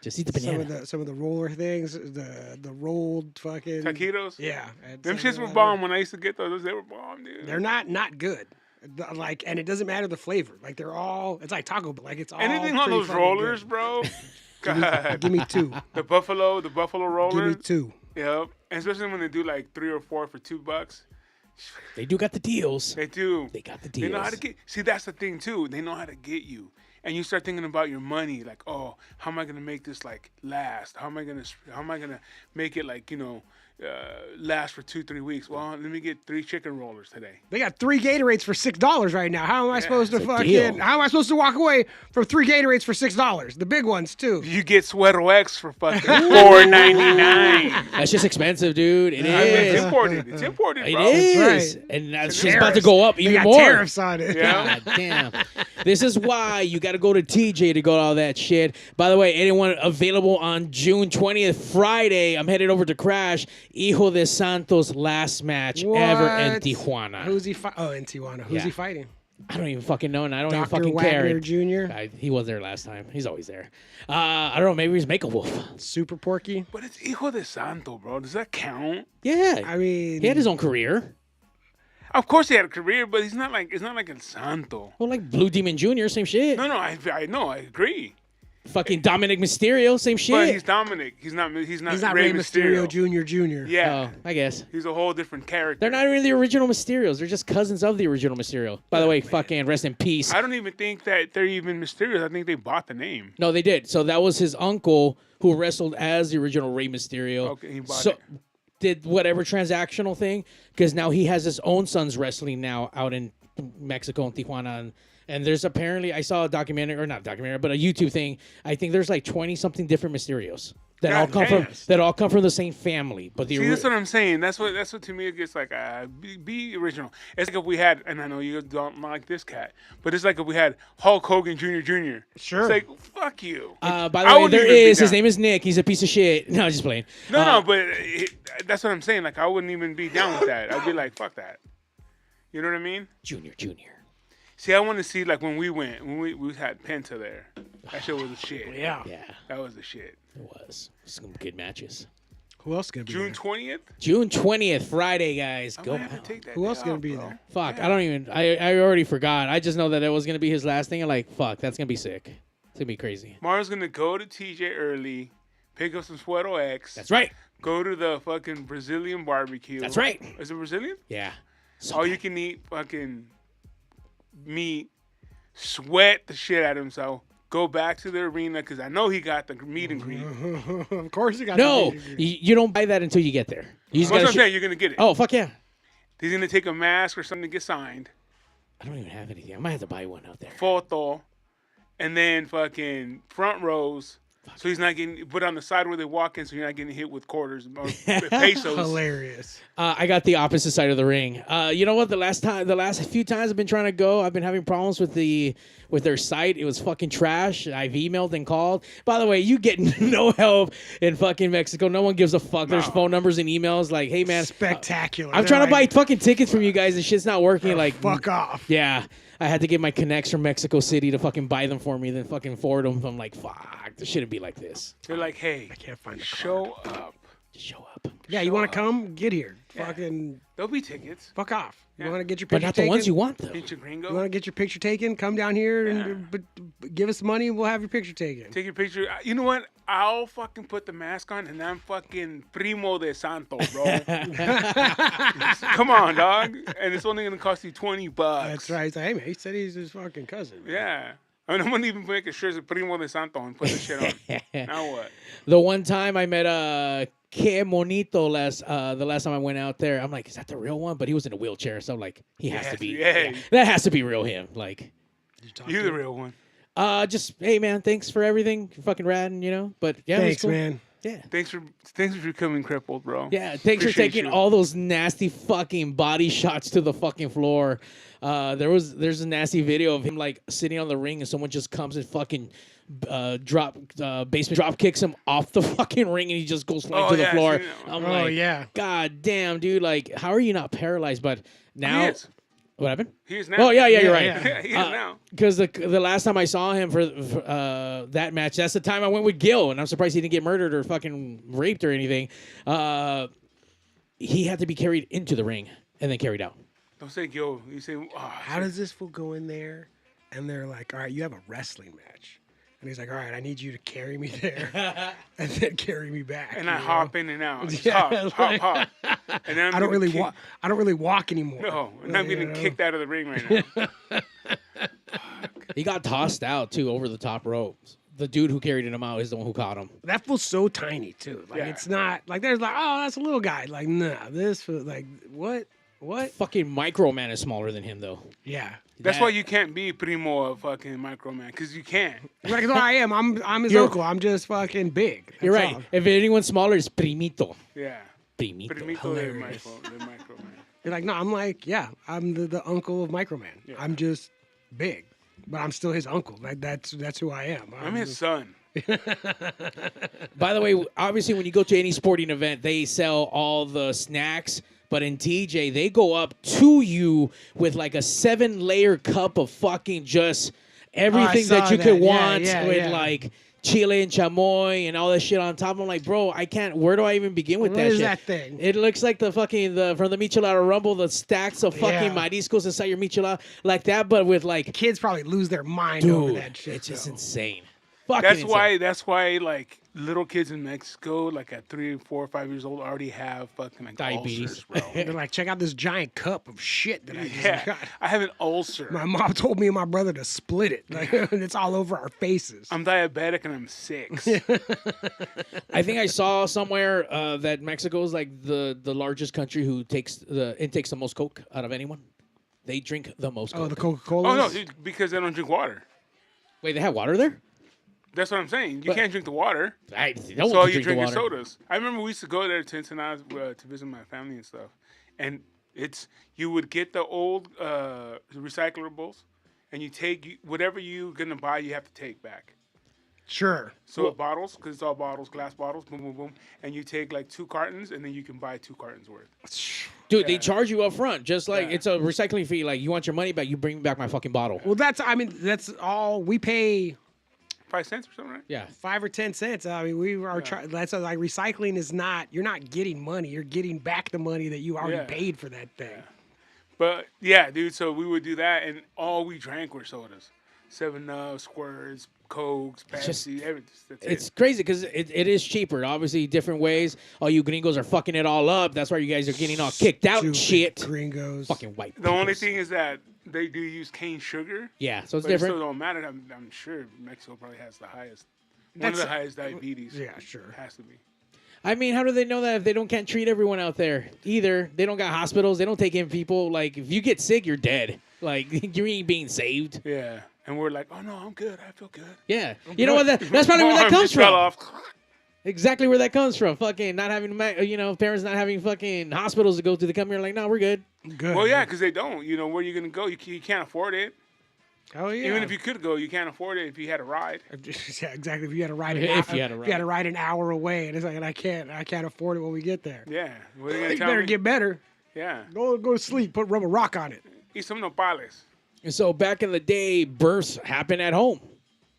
Just eat the banana.
Some of the roller things. The rolled fucking
Taquitos?
Yeah. at
Them shits were
7-Eleven.
bomb when I used to get those. They were bomb, dude.
They're not good. Like, and it doesn't matter the flavor. Like, they're all. It's like Taco Bell. Like, it's all.
Anything on
pretty
those
fucking
rollers,
good.
bro? God.
Give me two.
The buffalo
Give
rollers.
me two.
Yep. And especially when they do like 3 or 4 for $2.
They do got the deals.
They do.
They got the
They
deals.
know how to get. See, that's the thing too. They know how to get you, and you start thinking about your money. Like, oh, how am I gonna make this like last? How am I gonna make it like last for 2-3 weeks? Well, let me get 3 chicken rollers today.
They got 3 Gatorades for $6 right now. How am I supposed to
it's a
fucking?
deal.
How am I supposed to walk away from 3 Gatorades for $6? The big ones too.
You get Suero X for fucking $4.99.
That's just expensive, dude. It
I mean, it's
is.
imported. It's imported,
It
bro.
is.
right.
And that's
It's
just about to
Tariffs.
go up
They
even
got
more.
tariffs on it.
Yeah.
God damn. This is why you got to go to TJ to go to all that shit. By the way, anyone available on June 20th, Friday, I'm headed over to Crash. Hijo de Santos last match ever in
What?
Tijuana.
Who's he fighting? Oh, in Tijuana. Who's
Yeah.
he fighting?
I don't even fucking know, and I don't even
Dr.
fucking
Wagner
care.
Jr.
He was there last time. He's always there. I don't know. Maybe he's Make a Wolf.
Super Porky.
But it's Hijo de Santo, bro. Does that count?
Yeah.
I mean,
He had his own career.
Of course he had a career, but it's not like El Santo.
Well, like Blue Demon Jr., same shit.
No, I know, I agree.
Fucking Dominic Mysterio, same shit.
But he's Dominic. He's not
he's not Rey Mysterio Jr.
Yeah.
Oh, I guess.
He's a whole different character.
They're not even the original Mysterios. They're just cousins of the original Mysterio. By the way, fucking rest in peace.
I don't even think that they're even Mysterios. I think they bought the name.
No, they did. So that was his uncle who wrestled as the original Rey Mysterio.
Okay, he bought
so,
it.
Did whatever transactional thing because now he has his own son's wrestling now out in Mexico and Tijuana. And there's apparently, I saw a documentary, or not documentary, but a YouTube thing. I think there's like 20-something different Mysterios that
God
all come from the same family. But the
See, that's what I'm saying. That's what to me it gets like be original. It's like if we had, and I know you don't like this cat, but it's like if we had Hulk Hogan Jr.
Sure.
It's like fuck you.
by the
I
way,
wouldn't
there
even be
is. His
down.
name is Nick. He's a piece of shit. No, just playing.
No, but that's what I'm saying. Like I wouldn't even be down with that. I'd be like fuck that. You know what I mean?
Junior.
See, I want to see like when we had Penta there. That shit was the shit.
Yeah.
Yeah,
That was the shit.
it was. Some good matches.
Who else gonna be
June
there?
20th.
June 20th, Friday, guys.
I
Go
might have
out.
to take that.
Who else
day
gonna
off,
be
bro.
there?
Fuck,
Yeah.
I don't even. I already forgot. I just know that it was gonna be his last thing. And like, fuck, that's gonna be sick. It's gonna be crazy.
Mario's gonna go to TJ early, pick up some Suero X.
That's right.
Go to the fucking Brazilian barbecue.
That's right.
Is it Brazilian?
Yeah.
All you can eat fucking meat, sweat the shit out of himself. Go back to the arena because I know he got the meet and greet.
Of course, you got.
No,
the
you don't buy that until you get there. You just
That's what
gotta.
I'm saying. You're gonna get it.
Oh fuck yeah!
He's gonna take a mask or something to get signed.
I don't even have anything. I might have to buy one out there.
Photo, and then fucking front rows. So he's not getting put on the side where they walk in, so you're not getting hit with quarters or pesos.
Hilarious.
I got the opposite side of the ring. You know what? The last few times I've been trying to go, I've been having problems with their site. It was fucking trash. I've emailed and called. By the way, you get no help in fucking Mexico. No one gives a fuck. There's phone numbers and emails like, hey man,
Spectacular.
I'm trying to buy fucking tickets from you guys and shit's not working. Like,
Fuck off.
yeah. I had to get my connects from Mexico City to fucking buy them for me, then fucking forward them. I'm like, fuck, this shouldn't be like this.
They're like, hey,
Can't find a card.
show up.
Just show up.
Yeah, you want to come? Get here. Fucking
There'll be tickets.
fuck off. You
Yeah.
want to get your
But
picture
not the
taken?
ones you want, though.
Pinch a gringo.
You want to get your picture taken? Come down here
Yeah.
and but give us money. We'll have your picture taken.
Take your picture. You know what? I'll fucking put the mask on and I'm fucking Primo de Santo, bro. Come on, dog. And it's only gonna cost you $20.
That's right. He's like, hey man, he said he's his fucking cousin.
Yeah. I mean, I'm gonna even make a shirt of Primo de Santo and put the shit on. Now what?
The one time I met Que Monito the last time I went out there, I'm like, is that the real one? But he was in a wheelchair, so I'm like, he has to be.
Yeah.
That has to be real him. Like,
You the real one.
just hey man, thanks for everything. You're fucking rad, you know. But yeah,
Thanks,
it was cool.
man.
Yeah.
Thanks for becoming crippled, bro.
Yeah, thanks for
Appreciate
taking
you.
all those nasty fucking body shots to the fucking floor. There's a nasty video of him like sitting on the ring and someone just comes and fucking basement drop kicks him off the fucking ring and he just goes flying
Oh,
to the
yeah, I've
floor.
seen that one.
I'm
Oh,
like,
yeah.
God damn, dude, like how are you not paralyzed? But now
He is.
what happened?
He is now.
Oh yeah, you're
Yeah,
right.
yeah.
He is now.
Because the last time I saw him for that match, that's the time I went with Gil, and I'm surprised he didn't get murdered or fucking raped or anything. He had to be carried into the ring and then carried out.
Don't say Gil. You say, oh,
How does this fool go in there? And they're like, all right, you have a wrestling match. And he's like, all right, I need you to carry me there and then carry me back.
and I
you know?
hop in and out. Just
Yeah,
hop. And then
I don't really walk. I don't really walk anymore.
No, and I'm getting
You know?
kicked out of the ring right now.
He got tossed out too over the top ropes. The dude who carried him out is the one who caught him.
That feels so tiny too. Like
Yeah.
it's not like there's like, oh, that's a little guy. Like, nah, this feels like what?
Fucking Micro Man is smaller than him though.
Yeah.
That's
That-
why you can't be Primo of fucking Micro Man, because you can't.
Like no, I am. I'm his
You're-
uncle. I'm just fucking big.
You're
That's
right.
all.
If anyone's smaller, it's Primito.
Yeah.
Primito.
Primito de
Hilarious.
Micro Man.
You're like, no, I'm like, yeah, I'm the uncle of Microman.
Yeah.
I'm just big, but I'm still his uncle. Like that's who I am.
I'm his son.
By the way, obviously, when you go to any sporting event, they sell all the snacks. But in TJ, they go up to you with like a 7-layer cup of fucking just everything
saw
that you
that.
could
Yeah,
want
yeah,
with
yeah.
like chile and chamoy and all that shit on top. I'm like, bro, I can't. Where do I even begin with
What
that
is
shit?
that thing?
It looks like the fucking from the Michelada Rumble, the stacks of fucking
Yeah.
mariscos inside your Michelada like that, but with like,
Kids probably lose their mind over
dude,
that shit.
it's just
though.
insane. Fucking
That's why like little kids in Mexico, like at 3, 4, 5 years old, already have fucking like
Diabetes.
ulcers, bro.
They're like, check out this giant cup of shit that I just
Yeah,
got.
I have an ulcer.
My mom told me and my brother to split it. Like, and it's all over our faces.
I'm diabetic and I'm 6.
I think I saw somewhere that Mexico is like the largest country who intakes the most Coke out of anyone. They drink the most Coke.
Oh, the Coca-Cola.
Oh no, dude, because they don't drink water.
Wait, they have water there?
That's what I'm saying. You can't drink the water,
No
so
one
you
can drink
drink
the
your
water.
sodas. I remember we used to go there to Ensenada to visit my family and stuff, and you would get the old recyclables, and you take whatever you're gonna buy, you have to take back.
Sure.
So bottles, because it's all bottles, glass bottles, boom, boom, boom, and you take like 2 cartons, and then you can buy 2 cartons worth.
Dude, they charge you up front, just like
Yeah.
it's a recycling fee. Like, you want your money back, you bring me back my fucking bottle.
Well, that's all we pay.
5 cents or something, right?
Yeah.
5 or 10 cents. I mean, we are that's like recycling is not. You're not getting money. You're getting back the money that you already
Yeah.
paid for that thing.
But yeah, dude. So we would do that, and all we drank were sodas, 7-Up, Squirts, Cokes,
just-
Pepsi, everything. That's
It's
it.
crazy because it is cheaper. Obviously, different ways. All you gringos are fucking it all up. That's why you guys are getting all kicked out and
Stupid
shit.
Gringos.
Fucking white.
The only
peoples.
thing is that they do use cane sugar,
Yeah, so it's
but it
different.
still don't matter. I'm sure Mexico probably has the highest, one
That's-
of the highest diabetes.
Yeah, sure.
Has to be.
I mean, how do they know that if they can't treat everyone out there either? They don't got hospitals. They don't take in people. Like, if you get sick, you're dead. Like, you ain't being saved.
Yeah, and we're like, oh no, I'm good. I feel good.
Yeah. You know what? That's probably where that
Arm
comes
just fell
from.
off.
Exactly where that comes from. Fucking not having, parents not having fucking hospitals to go to. They come here like, no, we're good.
Good.
Well, yeah, because they don't. You know, where you gonna go? You can't afford it.
Oh yeah.
Even if you could go, you can't afford it if you had a ride.
Yeah, exactly. If you had to ride
If you had to
if you had to ride an hour away, and it's like, and I can't afford it when we get there.
Yeah, what are you gonna
You
tell
better
me?
get better.
Yeah,
Go to sleep. Rub a rock on it.
eat some nopales.
And so back in the day, births happened at home.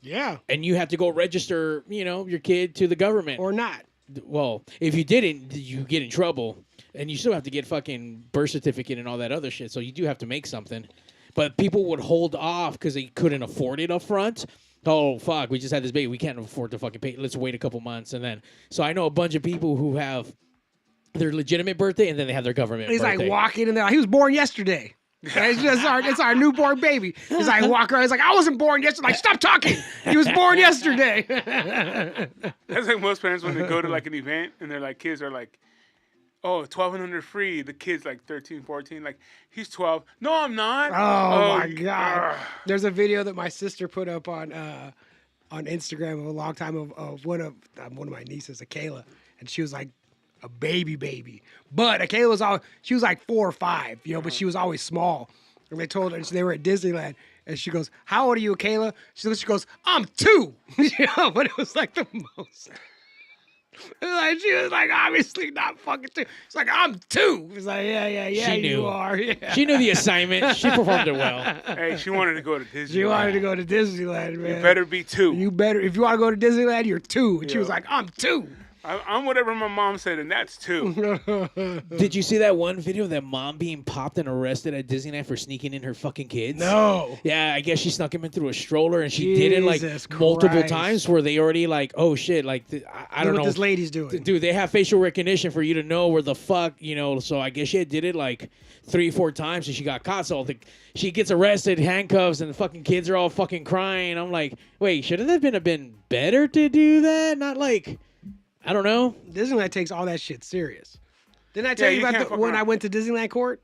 Yeah.
And you had to go register, your kid to the government.
Or not.
Well, if you didn't, you get in trouble. And you still have to get fucking birth certificate and all that other shit. So you do have to make something. But people would hold off because they couldn't afford it up front. Oh, fuck, we just had this baby. We can't afford to fucking pay. Let's wait a couple months. And then, so I know a bunch of people who have their legitimate birthday and then they have their government
He's
birthday.
like walking in there. He was born yesterday. It's our newborn baby. He's like walking around. He's like, I wasn't born yesterday. Like, stop talking. He was born yesterday.
That's like most parents when they go to like an event and they're like, kids are like, oh, 12 and under free. The kid's like 13, 14. Like, he's 12. No, I'm not.
Oh my
you-
god!
ugh.
There's a video that my sister put up on on Instagram a long time of one of my nieces, Akela, and she was like a baby. But Akela was she was like 4 or 5, but she was always small. And they told her, they were at Disneyland, and she goes, "How old are you, Akela?" She goes, "I'm 2." But it was like the most. Like, she was like, obviously not fucking 2. It's like, "I'm 2." It's like, yeah,
She knew.
you are. Yeah.
She knew the assignment. She performed it well.
Hey, she wanted to go to Disneyland.
She wanted to go to Disneyland, man.
You better be 2.
You better, if you want to go to Disneyland, you're 2. And she was like, "I'm 2."
I'm whatever my mom said, and that's 2.
Did you see that one video of that mom being popped and arrested at Disneyland for sneaking in her fucking kids?
No.
Yeah, I guess she snuck him in through a stroller, and she did it like
Jesus
multiple
Christ.
times where they already like, oh shit, like I don't
Look
know.
what this lady's doing.
Dude, they have facial recognition for you to know where the fuck, so I guess she did it like 3-4 times and she got caught. So she gets arrested, handcuffs, and the fucking kids are all fucking crying. I'm like, wait, shouldn't that have been better to do that? Not like, I don't know.
Disneyland takes all that shit serious. Didn't I tell you
you can't
about
fuck
when
around.
I went to Disneyland court?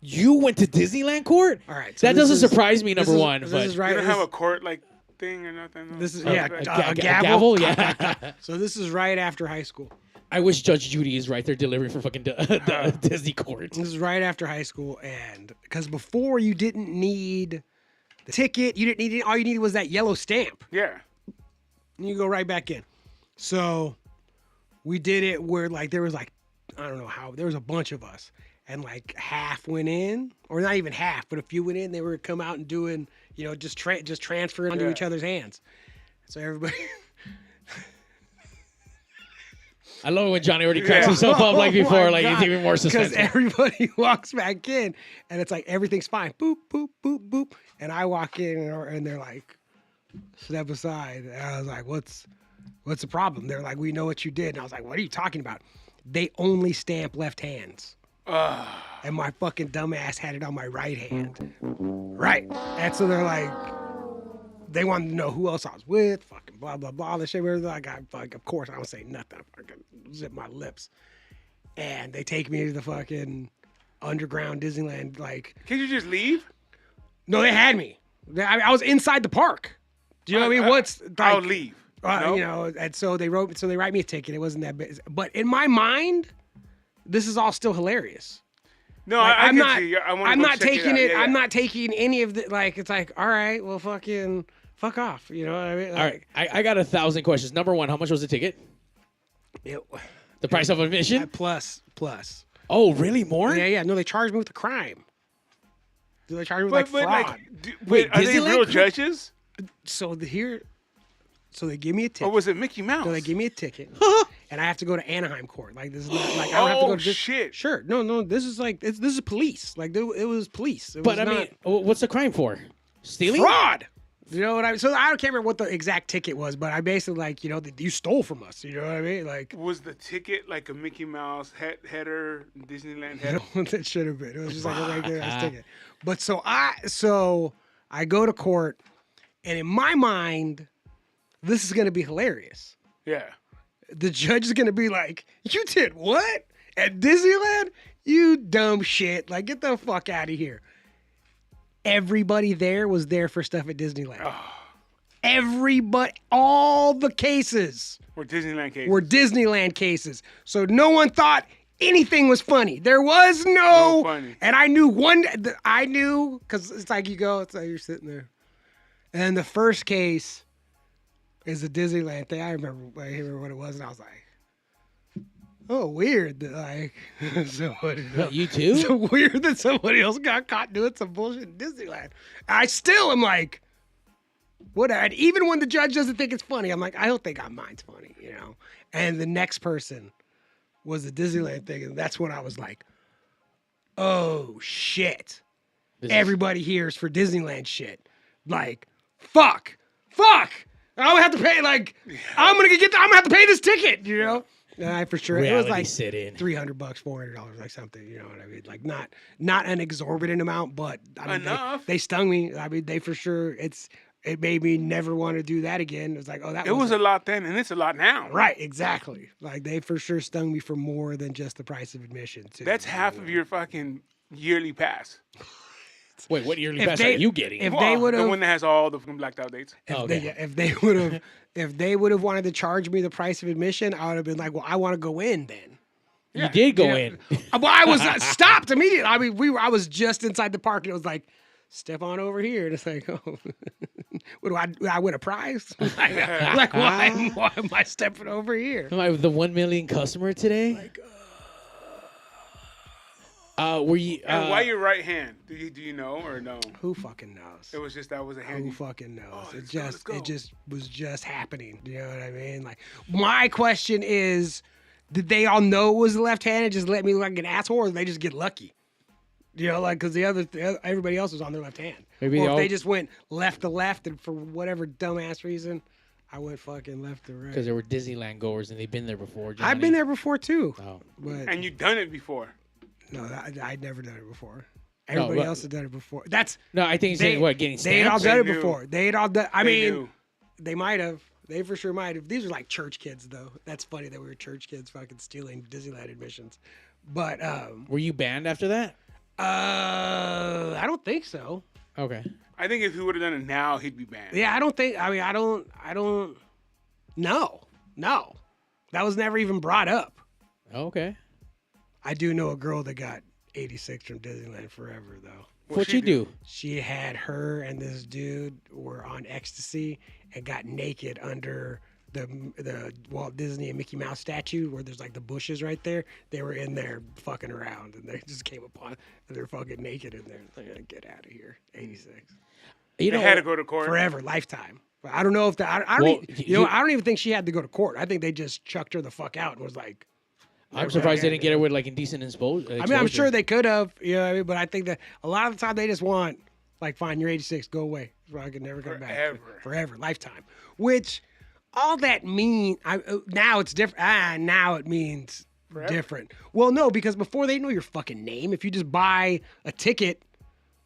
You went to Disneyland court?
All right. So
That
this
doesn't
is-
surprise me,
this
number
is-
one.
This
But
is
You
right.
don't have a court like thing or nothing.
This is
Okay.
a gavel.
gavel? Yeah.
So this is right after high school.
I wish Judge Judy is right there delivering for fucking Disney court.
This is right after high school, and because before you didn't need the ticket, you didn't need all you needed was that yellow stamp.
Yeah.
And you go right back in. So we did it where like there was like I don't know how there was a bunch of us, and like half went in, or not even half, but a few went in. They were come out and doing just transferring onto
Yeah.
each other's hands. So everybody.
I love it when Johnny already cracks himself up like before, like it's even more
Because
suspenseful.
everybody walks back in, and it's like everything's fine. Boop, boop, boop, boop. And I walk in, and they're like, "Step aside." And I was like, "What's the problem?" They're like, "We know what you did." And I was like, "What are you talking about?" They only stamp left hands. And my fucking dumbass had it on my right hand. Right. And so they're like, they wanted to know who else I was with, fucking blah, blah, blah, this shit. We're like, of course, I don't say nothing. I fucking zip my lips. And they take me to the fucking underground Disneyland. Like,
Can't you just leave?
no, they had me. I was inside the park. Do you know what I mean? What's like,
I'll leave. No?
And so they write me a ticket. It wasn't that big. But in my mind, this is all still hilarious.
No,
Like,
I
I'm
get
not.
you. I wanna
I'm
go
not
check
taking
out.
it.
Yeah,
I'm
yeah.
not taking any of the. Like, it's like, all right, well, fucking fuck off. You know what I mean?
All right, I got 1,000 questions. Number one, how much was the ticket? The price of admission?
Plus.
Oh, really? More?
Yeah. No, they charged me with a crime. They charged me with
But
fraud.
Wait,
are they
Disneyland
real
cr-
judges?
So they give me a
Or
ticket.
was it Mickey Mouse?
So they give me a ticket, and I have to go to Anaheim court. Like this is not like I don't have to go to this.
shit.
Sure, no. This is like this is police. Like it was police. It
But
was
I
not
mean, what's the crime for? Stealing?
fraud. You know what I mean? So I can't remember what the exact ticket was, but I basically like you stole from us. You know what I mean? Like
Was the ticket like a Mickey Mouse header, Disneyland header?
it should have been. It was just like a regular ass ticket. But so I go to court, and in my mind, this is gonna be hilarious.
Yeah.
The judge is gonna be like, "You did what at Disneyland? You dumb shit! Like, get the fuck out of here!" Everybody there was there for stuff at Disneyland. Everybody, all the cases
Or Disneyland case.
were Disneyland cases, so no one thought anything was funny. There was no
funny.
and I knew I knew because it's like it's like you're sitting there, and the first case is a Disneyland thing. I remember what it was, and I was like, "Oh, weird." That like somebody,
You too?
so weird that somebody else got caught doing some bullshit in Disneyland. I still am like, what? And even when the judge doesn't think it's funny, I'm like, I don't think mine's funny, you know. And the next person was the Disneyland thing, and that's when I was like, oh shit. Everybody here is for Disneyland shit. Like, fuck. I'm gonna have to pay. Like, I'm gonna have to pay this ticket. You know. And I for sure it was
Reality
like
sit-in.
$300, $400, like something. You know what I mean? Like not an exorbitant amount, but I mean,
Enough.
They stung me. I mean, they for sure. It made me never want to do that again. It was like, oh, that
It was a lot then, and it's a lot now.
right. Exactly. Like they for sure stung me for more than just the price of admission. Too.
That's half of your fucking yearly pass.
Wait, what yearly
If
pass
they-
are you getting?
if-
Well,
they
the
would've-
one that has all the fucking blacked out dates.
Okay.
If they would have wanted to charge me the price of admission, I would have been like, well, I want to go in then.
You did go
Yeah.
in.
Well, I was stopped immediately. I mean, I was just inside the park, and it was like, step on over here. And it's like, oh, what do I win a prize? like why am I stepping over here?
Am I the 1 million customer today? Were you?
And why your right hand? Do you know or no?
Who fucking knows?
It was just that was a hand.
Who
you-
fucking knows?
Oh,
it
let's go, let's
just
go.
it just was just happening. You know what I mean? Like my question is, did they all know it was left-handed? Just let me look like an asshole, or did they just get lucky? You know, like because everybody else was on their left hand.
Maybe
or
they
if
all-
they just went left to left, and for whatever dumbass reason, I went fucking left to right.
Because there were Disneyland goers and they've been there before.
I've
Johnny.
been there before too,
Oh.
but
And you've done it before.
no, I'd never done it before. Everybody
but-
else had done it before. That's
No, I think he's saying what, getting
they had all
stamps?
done it
They knew.
before. They had all done. I
They
mean.
knew.
They might have. They for sure might have. These are like church kids, though. That's funny that we were church kids fucking stealing Disneyland admissions. But
Were you banned after that?
I don't think so.
Okay.
I think if he would have done it now, he'd be banned.
Yeah, I don't think. I mean, I don't. No, that was never even brought up.
Okay.
I do know a girl that got 86 from Disneyland Forever, though.
What'd she do?
She had her and this dude were on ecstasy and got naked under the Walt Disney and Mickey Mouse statue where there's like the bushes right there. They were in there fucking around and they just came upon and they're fucking naked in there. Like, get out of here. 86.
You
They
know,
had to go to court.
Forever, lifetime. But I don't know if I don't
Well,
I don't even think she had to go to court. I think they just chucked her the fuck out and was like,
I'm surprised they didn't get her with like indecent exposure.
I mean, I'm sure they could have, you know what I mean? But I think that a lot of the time they just want, like, fine, you're 86, go away. I could never come
Forever.
back. Forever, lifetime. Which, all that mean, now it's different. Now it means different. Well, no, because before they know your fucking name, if you just buy a ticket,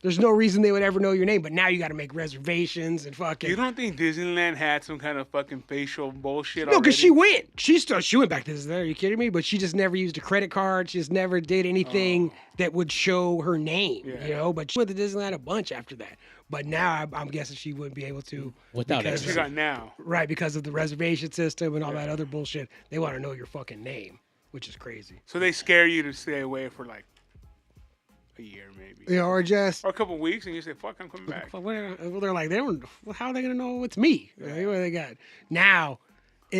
there's no reason they would ever know your name. But now you got to make reservations and fucking.
You don't think Disneyland had some kind of fucking facial bullshit
No,
already?
because she went. She went back to Disney. Are you kidding me? But she just never used a credit card. She just never did anything that would show her name.
Yeah.
You know. But she went to Disneyland a bunch after that. But now I'm guessing she wouldn't be able to
Without
because-
She got now.
right because of the reservation system and all that other bullshit. They want to know your fucking name, which is crazy.
So they scare you to stay away for like a year maybe.
You know, or just.
Or a couple weeks and you say, fuck, I'm coming back.
Well, they're like, they don't. How are they gonna know it's me? What they got now?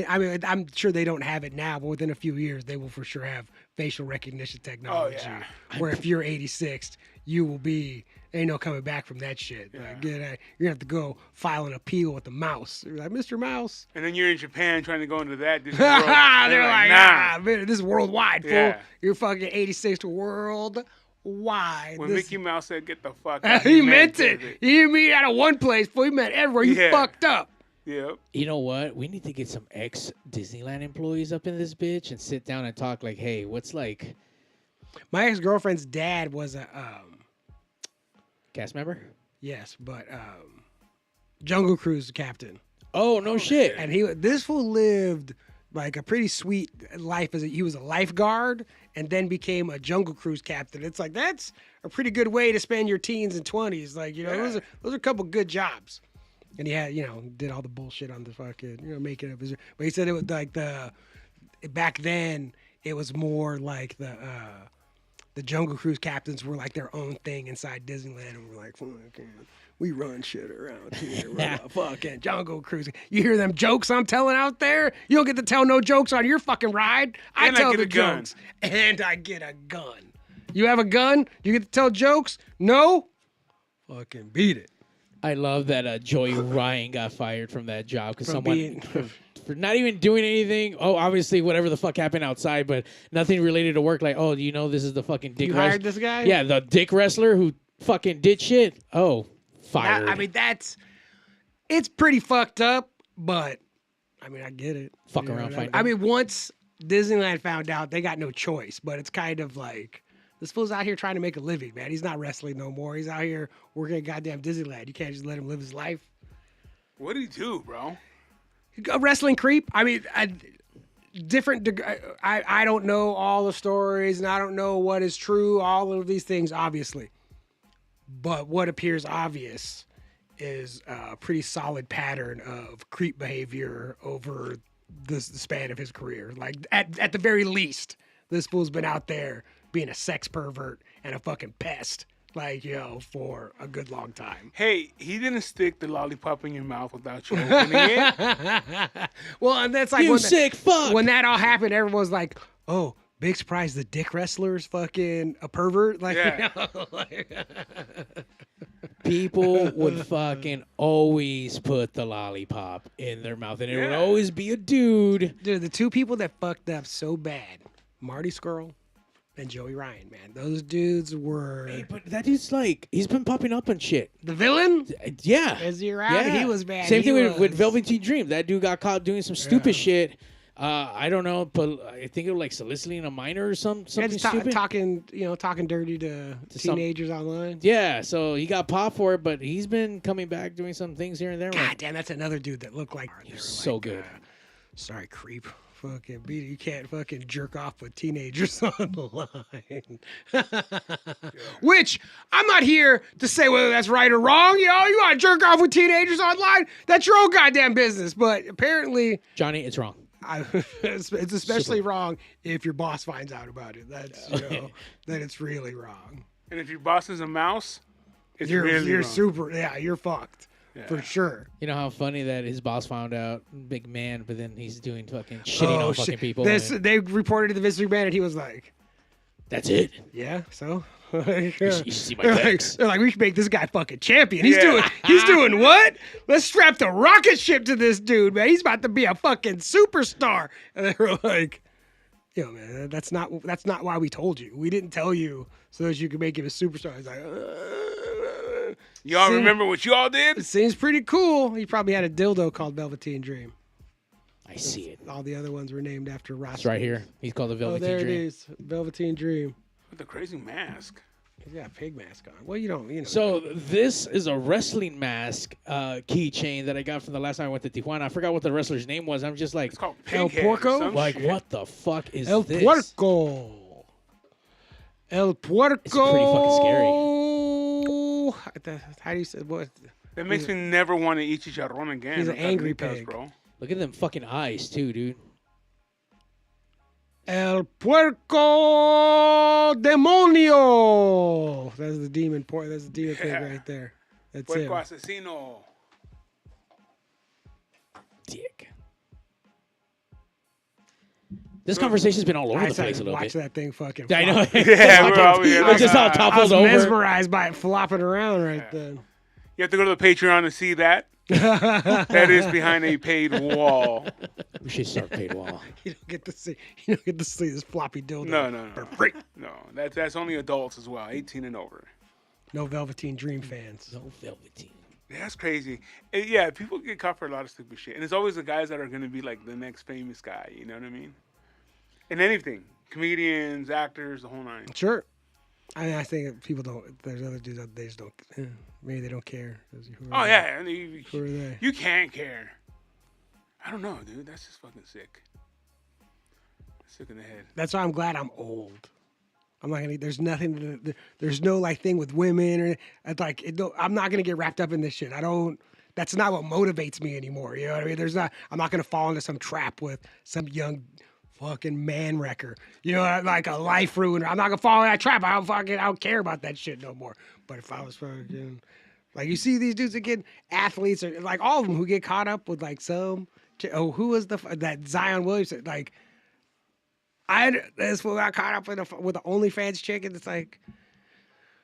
I mean, I'm sure they don't have it now, but within a few years, they will for sure have facial recognition technology.
yeah.
Where if you're 86, you will be. Ain't no coming back from that shit. Like, you're gonna have to go file an appeal with the mouse. You're like, Mr. Mouse.
And then you're in Japan trying to go into that Disney World.
They're like,
nah.
man, this is worldwide, fool.
Yeah.
You're fucking 86 worldwide.
When
This-
Mickey Mouse said, get the fuck out,
he meant it.
it.
He didn't mean it out of one place, fool. He meant everywhere. You
Yeah.
fucked up.
Yep.
You know what? We need to get some ex Disneyland employees up in this bitch and sit down and talk like, hey, what's like
My ex-girlfriend's dad was a
cast member?
yes, but Jungle Cruise captain,
Oh no shit.
and this fool lived like a pretty sweet life he was a lifeguard and then became a Jungle Cruise captain. It's like that's a pretty good way to spend your teens and 20s. Like those are a couple good jobs. And he had did all the bullshit on the fucking making up his. But he said it was like back then it was more like the Jungle Cruise captains were like their own thing inside Disneyland, and we're like, fucking, we run shit around here. We're the fucking Jungle Cruise. You hear them jokes I'm telling out there? You don't get to tell no jokes on your fucking ride. I
And I
tell
get
the
a gun.
jokes, and I get a gun. You have a gun? You get to tell jokes? No? Fucking beat it.
I love that Joey Ryan got fired from that job because
From
someone
being-
for not even doing anything. Oh, obviously whatever the fuck happened outside, but nothing related to work. Like, oh, you know, this is the fucking dick.
You hired this guy?
Yeah, the dick wrestler who fucking did shit. Oh, fired.
I mean, it's pretty fucked up, but I mean, I get it.
Fuck
You know
around,
what
find
I
out.
mean, once Disneyland found out, they got no choice, but it's kind of like this fool's out here trying to make a living, man. He's not wrestling no more. He's out here working at goddamn Disneyland. You can't just let him live his life.
What do you do, bro?
A wrestling creep. I mean, I don't know all the stories, and I don't know what is true. All of these things, obviously. But what appears obvious is a pretty solid pattern of creep behavior over the span of his career. Like, at the very least, this fool's been out there being a sex pervert and a fucking pest, like, for a good long time.
Hey, he didn't stick the lollipop in your mouth without you opening it.
Well, and that's like
You
when
sick fuck.
when that all happened, everyone was like, "Oh, big surprise! The dick wrestler's fucking a pervert." Like,
Yeah.
People would fucking always put the lollipop in their mouth, and it would
Yeah.
always be a dude.
dude, the two people that fucked up so bad, Marty Skrull and Joey Ryan, man, those dudes were
Hey, but that dude's like, he's been popping up and shit.
the villain.
Yeah.
Is he around?
Yeah.
He was bad.
Same
He
thing with
was-
Velveteen Dream. That dude got caught doing some stupid shit. I don't know, but I think it was like soliciting a minor or something
Yeah, just
stupid.
talking dirty to
some-
teenagers online.
Yeah, so he got popped for it, but he's been coming back doing some things here and there.
God damn, that's another dude that looked like
He's so good.
Sorry, creep. Fucking beat it. You can't fucking jerk off with teenagers online. Which I'm not here to say whether that's right or wrong. You want to jerk off with teenagers online? That's your own goddamn business. But apparently,
Johnny, it's wrong.
it's especially wrong if your boss finds out about it. That's that it's really wrong.
And if your boss is a mouse, it's
You're
really wrong.
super. Yeah, you're fucked for sure.
You know how funny that his boss found out, big man, but then he's doing fucking shitting on fucking
shit.
people.
This,
and
they reported to the Vince McMahon, and he was like,
that's it.
"Yeah, so."
You should see my
They're
legs.
like, we should make this guy fucking champion. He's
Yeah.
doing what? Let's strap the rocket ship to this dude, man. He's about to be a fucking superstar. And they were like, man, that's not why we told you. We didn't tell you so that you could make him a superstar. He's like,
Y'all
See?
remember what y'all did?
it seems pretty cool. He probably had a dildo called Velveteen Dream.
I see it.
All the other ones were named after Ross.
It's right here. He's called the
Oh,
Velveteen
there
Dream.
it is. Velveteen Dream.
With the crazy mask.
He's got a pig mask on. Well, you don't.
So this is a wrestling mask keychain that I got from the last time I went to Tijuana. I forgot what the wrestler's name was. I'm just like,
It's called
El
Pighead or
Porco?
some
like
shit.
what the fuck is
El
this?
Puerco. El Puerco.
It's pretty fucking
scary. How do you say what?
That makes me never want to eat chicharrón again.
He's an
Like
angry
Carnitas,
pig.
bro.
Look at them fucking eyes too, dude.
El Puerco Demonio. That's the demon. That's the demon pig
Yeah.
right there. That's
Puerco
him.
asesino.
Dick. This conversation's been all over
I
the place a
said,
little
watch
bit.
that thing fucking.
I know.
flop.
Yeah, we're over here.
It just all
like,
I was
toppled over.
mesmerized by it flopping around right then.
You have to go to the Patreon to see that. That is behind a paid wall.
We should start paid wall.
You don't get to see. You don't get to see this floppy dildo.
No.
For free.
No, that's only adults as well, 18 and over.
No Velveteen Dream fans.
No Velveteen.
Yeah, that's crazy. Yeah, people get caught for a lot of stupid shit. And it's always the guys that are going to be like the next famous guy, you know what I mean? In anything. Comedians, actors, the whole nine.
Sure. I think people don't. There's other dudes out there just don't. Maybe they don't care. Who are
Oh,
they?
yeah.
Who are they?
You can't care. I don't know, dude. That's just fucking sick. Sick in the head.
That's why I'm glad I'm old. I'm not gonna. There's nothing. There's no like thing with women or it's like. I'm not gonna get wrapped up in this shit. I don't. That's not what motivates me anymore. You know what I mean? There's not. I'm not gonna fall into some trap with some young fucking man wrecker. You know, like a life ruiner. I'm not gonna fall in that trap. I don't care about that shit no more. But if I was fucking like you see these dudes that get athletes or like all of them who get caught up with like some. Who was that Zion Williamson like? This fool got caught up with the OnlyFans chick, and it's like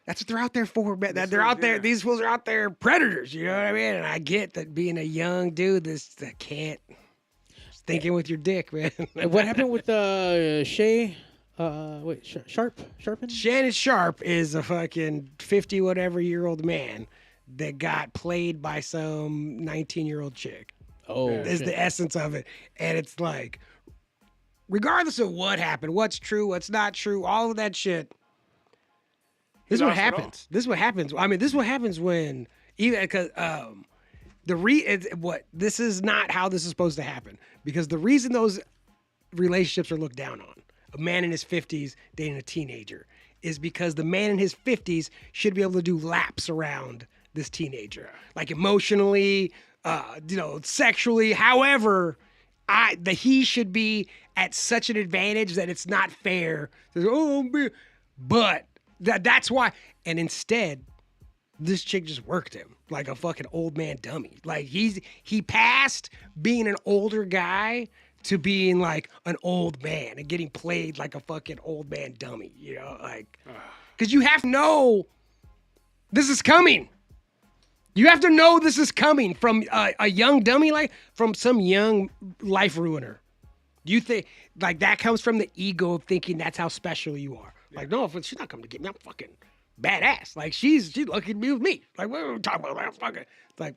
that's what they're out there for. Man. That they're out there.
Yeah.
These fools are out there predators. You know what I mean? And I get that being a young dude, that can't thinking with your dick, man.
What happened with Shay? Sharpen?
Shannon Sharp is a fucking 50-whatever-year-old man that got played by some 19-year-old chick.
Oh,
Is
shit.
the essence of it, and it's like, regardless of what happened, what's true, what's not true, all of that shit. This is what
lost it all.
happens. This is what happens. I mean, this is what happens when even because this is not how this is supposed to happen, because the reason those relationships are looked down on, a man in his 50s dating a teenager, is because the man in his 50s should be able to do laps around this teenager, like emotionally, sexually, however, he should be at such an advantage that it's not fair. But that's why. And instead, this chick just worked him like a fucking old man dummy. Like he passed being an older guy to being like an old man and getting played like a fucking old man dummy, like, because you have to know this is coming. You have to know this is coming from a young dummy, like from some young life ruiner. You think like that comes from the ego of thinking that's how special you are. Like, no, she's not coming to get me. I'm fucking badass. Like she's lucky to be with me. Like what are we talking about? Like, fucking, like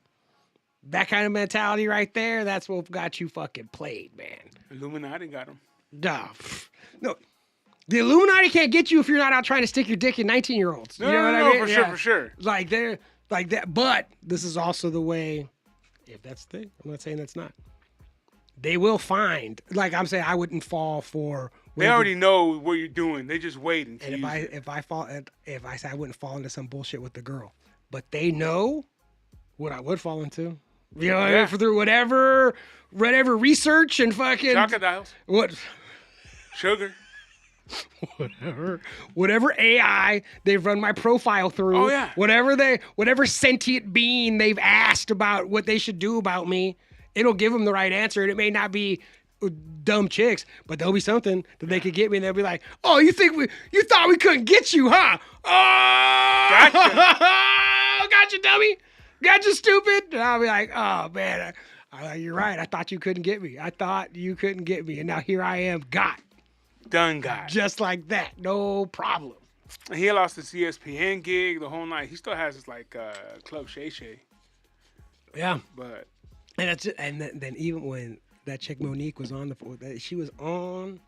that kind of mentality right there. That's what got you fucking played, man.
Illuminati got him.
No, the Illuminati can't get you if you're not out trying to stick your dick in 19-year-olds.
No,
you know what I mean?
For sure.
Like they're like that. But this is also the way. If that's the thing, I'm not saying that's not. They will find. Like I'm saying, I wouldn't fall for.
They already know what you're doing. They just wait until.
And if I say I wouldn't fall into some bullshit with the girl, but they know what I would fall into. You know, through whatever research and fucking
crocodiles.
What?
Sugar.
Whatever AI they've run my profile through.
Oh yeah.
Whatever sentient being they've asked about what they should do about me, it'll give them the right answer. And it may not be dumb chicks, but there'll be something that they could get me, and they'll be like, "Oh, you thought we couldn't get you, huh? Oh,
gotcha,
gotcha, dummy, gotcha, stupid." And I'll be like, "Oh man, you're right. I thought you couldn't get me. I thought you couldn't get me, and now here I am, got just like that, no problem."
He lost the CSPN gig, the whole night. He still has his like Club Shay Shay.
Yeah,
but
and then even when that chick Monique was on she was on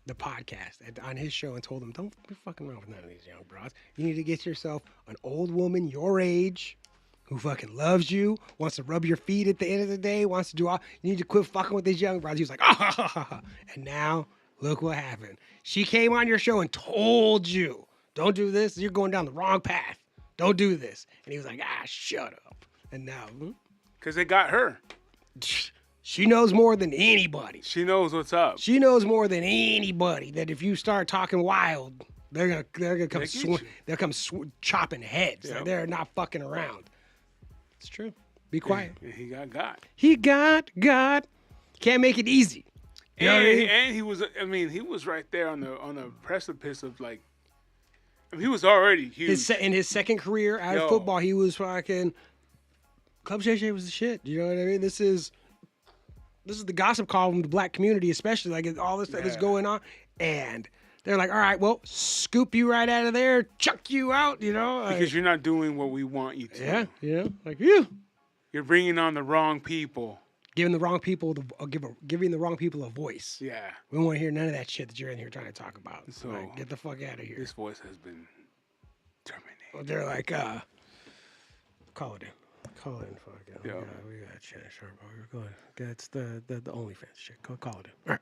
the podcast on his show and told him, "Don't be fucking around with none of these young bros. You need to get yourself an old woman your age who fucking loves you, wants to rub your feet at the end of the day, wants to do all. You need to quit fucking with these young bros." He was like, "Ah," and now look what happened. She came on your show and told you, "Don't do this. You're going down the wrong path. Don't do this." And he was like, "Shut up." And now,
because they got her.
She knows more than anybody.
She knows what's up.
She knows more than anybody that if you start talking wild, they're gonna come chopping heads. Yep. Like they're not fucking around. It's true. Be quiet.
And he got.
He got. Can't make it easy. You know what I mean?
And he was. I mean, he was right there on the precipice of like. I mean, he was already huge.
In his second career out of football, he was fucking. Club Shay Shay was the shit. You know what I mean? This is the gossip column of the black community, especially like all this stuff is going on, and they're like, "All right, well, scoop you right out of there, chuck you out," you know,
because you're not doing what we want you to.
Yeah, like you.
You're bringing on the wrong people.
Giving the wrong people giving the wrong people a voice.
Yeah,
we don't want to hear none of that shit that you're in here trying to talk about.
So
like, get the fuck out of here.
This voice has been terminated.
Well, they're like, call it in. Call it in, fuck it. We got shit, sure, bro. We're going. That's the OnlyFans shit. Call it in. All
right.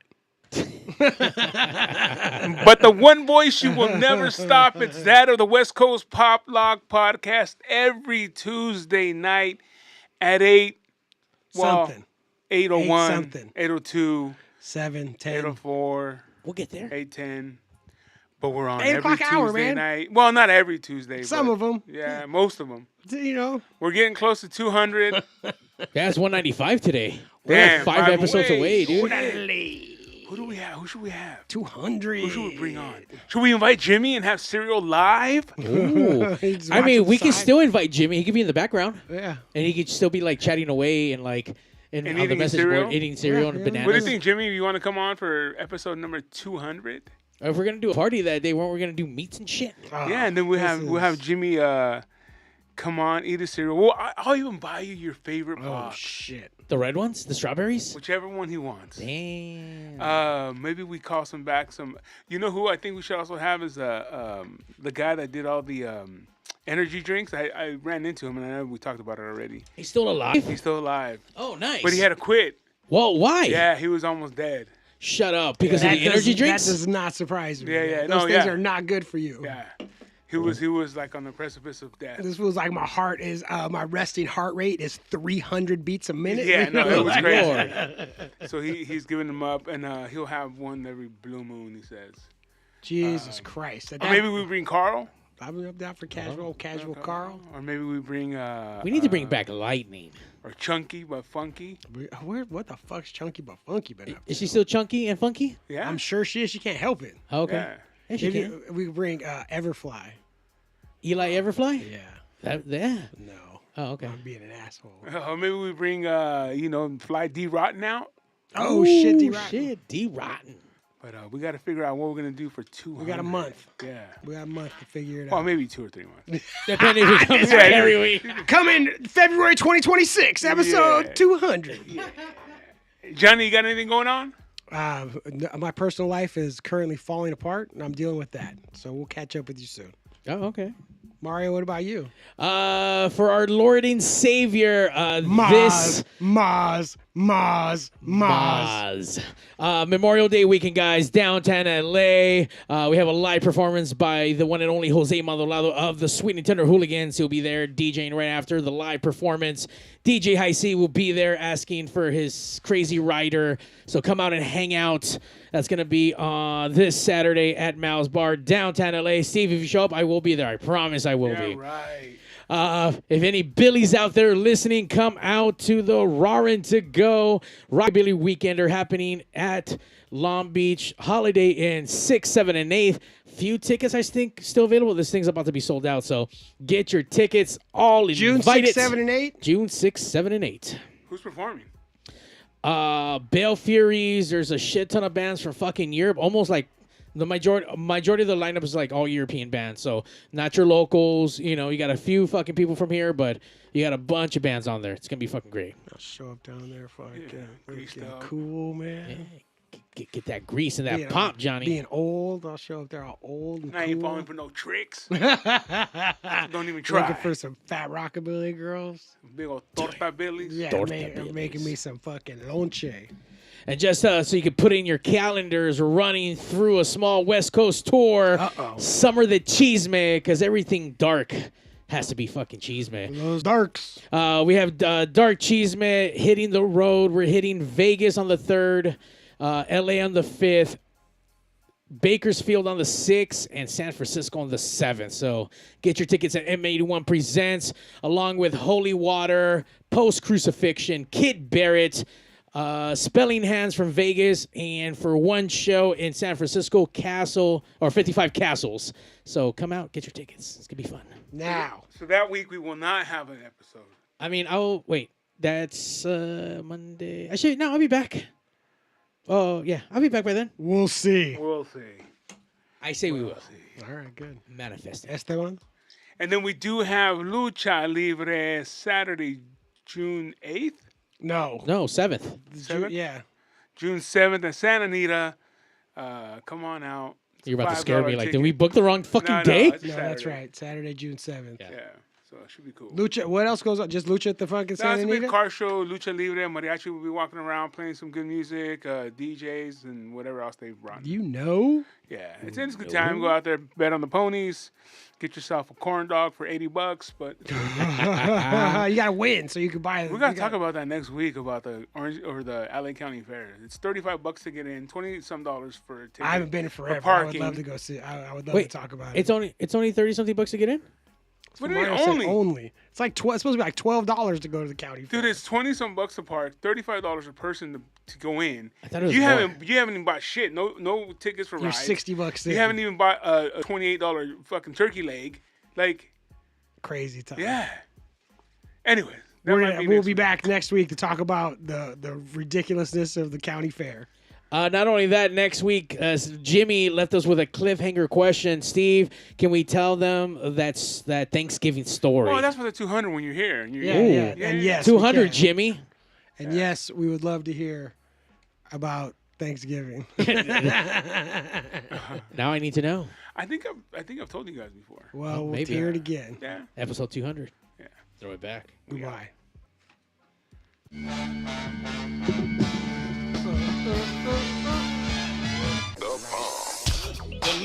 But the one voice you will never stop, it's that of the West Coast Pop Lock Podcast every Tuesday night at 8.
Something.
8:01.
Something.
8:02.
7, 10.
8:04.
We'll get there.
8:10. But we're on
8
every Tuesday
hour, man.
night. Well, not every Tuesday.
Some of them.
Yeah, most of them.
You know.
We're getting close to 200.
That's 195 today. We're
Damn,
like 5 episodes away, dude.
Who do we have? Who should we have?
200.
Who should we bring on? Should we invite Jimmy and have Serial live?
Ooh. I mean, we can still invite Jimmy. He could be in the background.
Yeah.
And he could still be like chatting away and like on the message board, eating cereal and bananas.
What do you think, Jimmy? You want to come on for episode number 200?
If we're gonna do a party that day, weren't we gonna do meats and shit?
Yeah, and then we'll have Jimmy come on, eat a cereal. Well, I'll even buy you your favorite box.
Oh shit!
The red ones, the strawberries,
whichever one he wants.
Damn.
Maybe we call back some. You know who I think we should also have is the guy that did all the energy drinks. I ran into him and I know we talked about it already.
He's still alive.
He's still alive.
Oh, nice.
But he had to quit.
Well, why?
Yeah, he was almost dead.
shut up because of the energy drinks.
That does not surprise me.
Yeah.
Those things are not good for you.
Yeah. He was like on the precipice of death.
This was like my resting heart rate is 300 beats a minute.
Yeah, no, it was
Lord.
crazy. So he's giving them up, and he'll have one every blue moon, he says.
Jesus Christ.
Or maybe we bring Carl.
I'll be up there for casual Carl.
Or maybe we bring...
We need to bring back Lightning.
Or Chunky but Funky.
What the fuck's Chunky but Funky been up to?
Is she still chunky and funky?
Yeah.
I'm sure she is. She can't help it.
Okay.
Yeah.
Yeah, she
Maybe
can.
we bring Everfly.
Eli Everfly?
Yeah.
Yeah.
No.
Oh, okay.
I'm being an asshole.
Or maybe we bring, Fly D Rotten out.
Oh, shit,
Ooh,
D-Rotten.
shit, D-Rotten.
But we got to figure out what we're going to do for 200.
We got a month.
Yeah.
We got a month to figure it
Well,
out.
maybe 2 or 3 months.
Depending if he comes back every week.
Coming February 2026, episode
Yeah.
200.
Johnny, you got anything going on?
My personal life is currently falling apart, and I'm dealing with that. So we'll catch up with you soon.
Oh, okay.
Mario, what about you?
For our Lord and Savior, this
Maz.
Memorial Day weekend, guys, downtown LA. We have a live performance by the one and only Jose Maldonado of the Sweet and Tender Hooligans. He'll be there DJing right after the live performance. DJ High C will be there asking for his crazy rider. So come out and hang out. That's going to be this Saturday at Mal's Bar, downtown LA. Steve, if you show up, I will be there. I promise I will be.
Right.
If any Billies out there listening, come out to the Roaring to Go Rockabilly Weekender happening at Long Beach Holiday Inn 6th, 7th, and 8th. Few tickets, I think, still available. This thing's about to be sold out, so get your tickets. All
June
invited.
6, 7, and 8?
June 6, 7, and 8.
Who's performing?
Bale Furies. There's a shit ton of bands from fucking Europe. Almost like the majority of the lineup is like all European bands. So not your locals. You know, you got a few fucking people from here, but you got a bunch of bands on there. It's gonna be fucking great.
I'll show up down there for
greased up.
cool, man.
Get that grease and that
Being-
pop, Johnny.
Being old, I'll show up there all old and
I ain't
cool.
falling for no tricks. Don't even try.
Looking for some fat rockabilly girls.
Big old torta billies.
Yeah,
Torta
making me some fucking lonche.
And just so you can put in your calendars, we're running through a small West Coast tour.
Uh-oh.
Summer the Cheesemate, because everything dark has to be fucking Cheesemate.
Those darks.
We have Dark Cheesemate hitting the road. We're hitting Vegas on the 3rd, LA on the 5th, Bakersfield on the 6th, and San Francisco on the 7th. So get your tickets at M81 Presents, along with Holy Water, Post Crucifixion, Kid Barrett, Spelling Hands from Vegas, and for one show in San Francisco, 55 Castles. So come out, get your tickets. It's going to be fun.
Now.
So that week we will not have an episode.
I mean, wait. That's Monday. I'll be back. Oh, yeah. I'll be back by then.
We'll see.
We'll see.
I say we will.
All right, good.
Manifest it.
Esteban?
And then we do have Lucha Libre Saturday, June 8th.
No.
No, 7th.
Seventh?
Yeah.
June 7th at Santa Anita. Come on out. It's
You're about to
$5
scare me. Like, did
ticket.
we book the wrong fucking
No,
day?
it's
No, that's
Saturday.
right. Saturday, June 7th.
Yeah.
Yeah, so it should be cool.
Lucha, what else goes on? Just Lucha at the fucking
No,
Santa
it's a big
Anita?
car show. Lucha Libre. Mariachi will be walking around playing some good music, DJs, and whatever else they've brought.
You know?
Yeah, it's a good time. Go out there, bet on the ponies, get yourself a corn dog for $80. But
You got to win so you can buy it.
we're gonna talk about that next week about the Orange or the LA County Fair. It's $35 to get in, $20-some for a ticket.
I haven't been in forever. I would
parking.
love to go see. I would love
Wait,
to talk about it.
It's only 30-something bucks to get in?
What do you mean
Mario said
only?
only. It's like it's supposed to be like $12 to go to the county fair.
Dude, it's $20-some a park, $35 a person to go in.
I thought it was
you
more.
haven't even bought shit. No tickets for
You're
rides.
$60 in.
You haven't even bought a $28 fucking turkey leg. Like,
Crazy time.
yeah. Anyway, that might
We'll
next
be
week.
back next week to talk about the ridiculousness of the county fair.
Not only that, next week, Jimmy left us with a cliffhanger question. Steve, can we tell them that Thanksgiving story?
Oh, that's for the 200 when you're here. And you're
Yeah. And yes, we
200,
can.
Jimmy.
And yes, we would love to hear about Thanksgiving.
Now I need to know.
I think I've told you guys before.
Well, we'll
maybe.
hear it again.
Yeah.
Episode 200.
Yeah.
Throw it back.
Goodbye.
Yeah.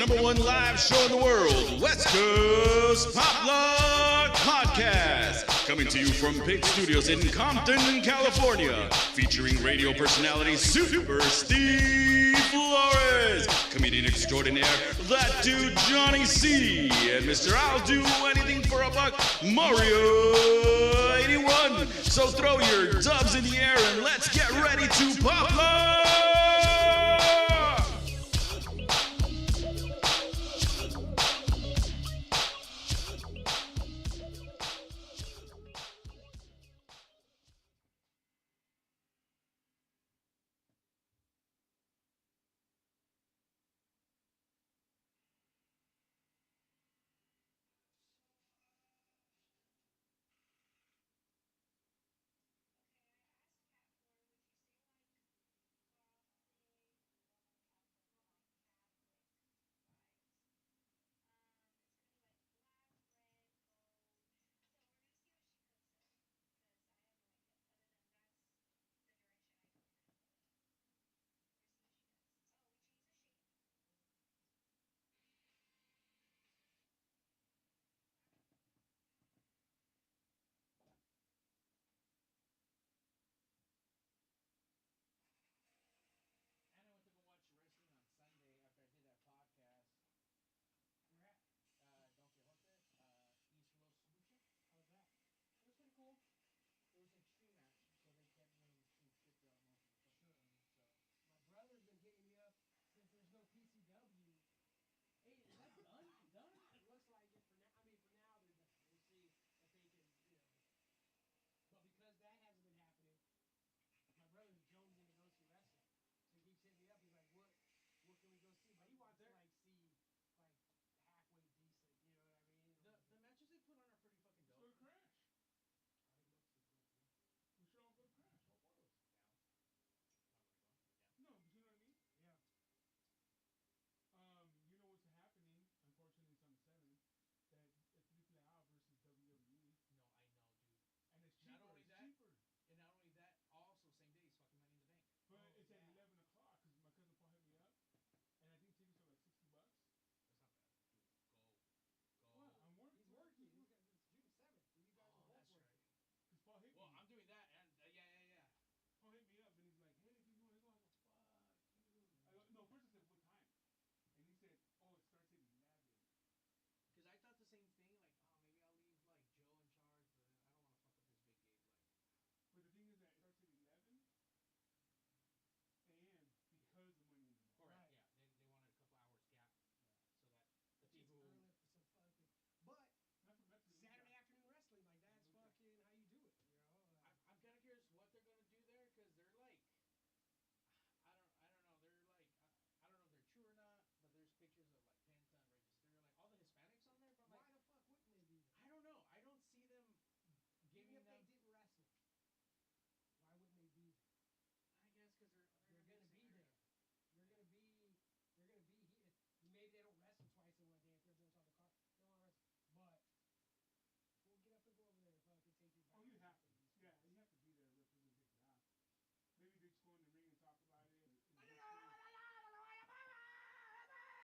number one live show in the world, West Coast Pop Lock Podcast. Coming to you from Pig Studios in Compton, California. Featuring radio personality Super Steve Flores, comedian extraordinaire, that dude Johnny C, and Mr. I'll Do Anything for a Buck, Mario 81. So throw your dubs in the air and let's get ready to pop lock.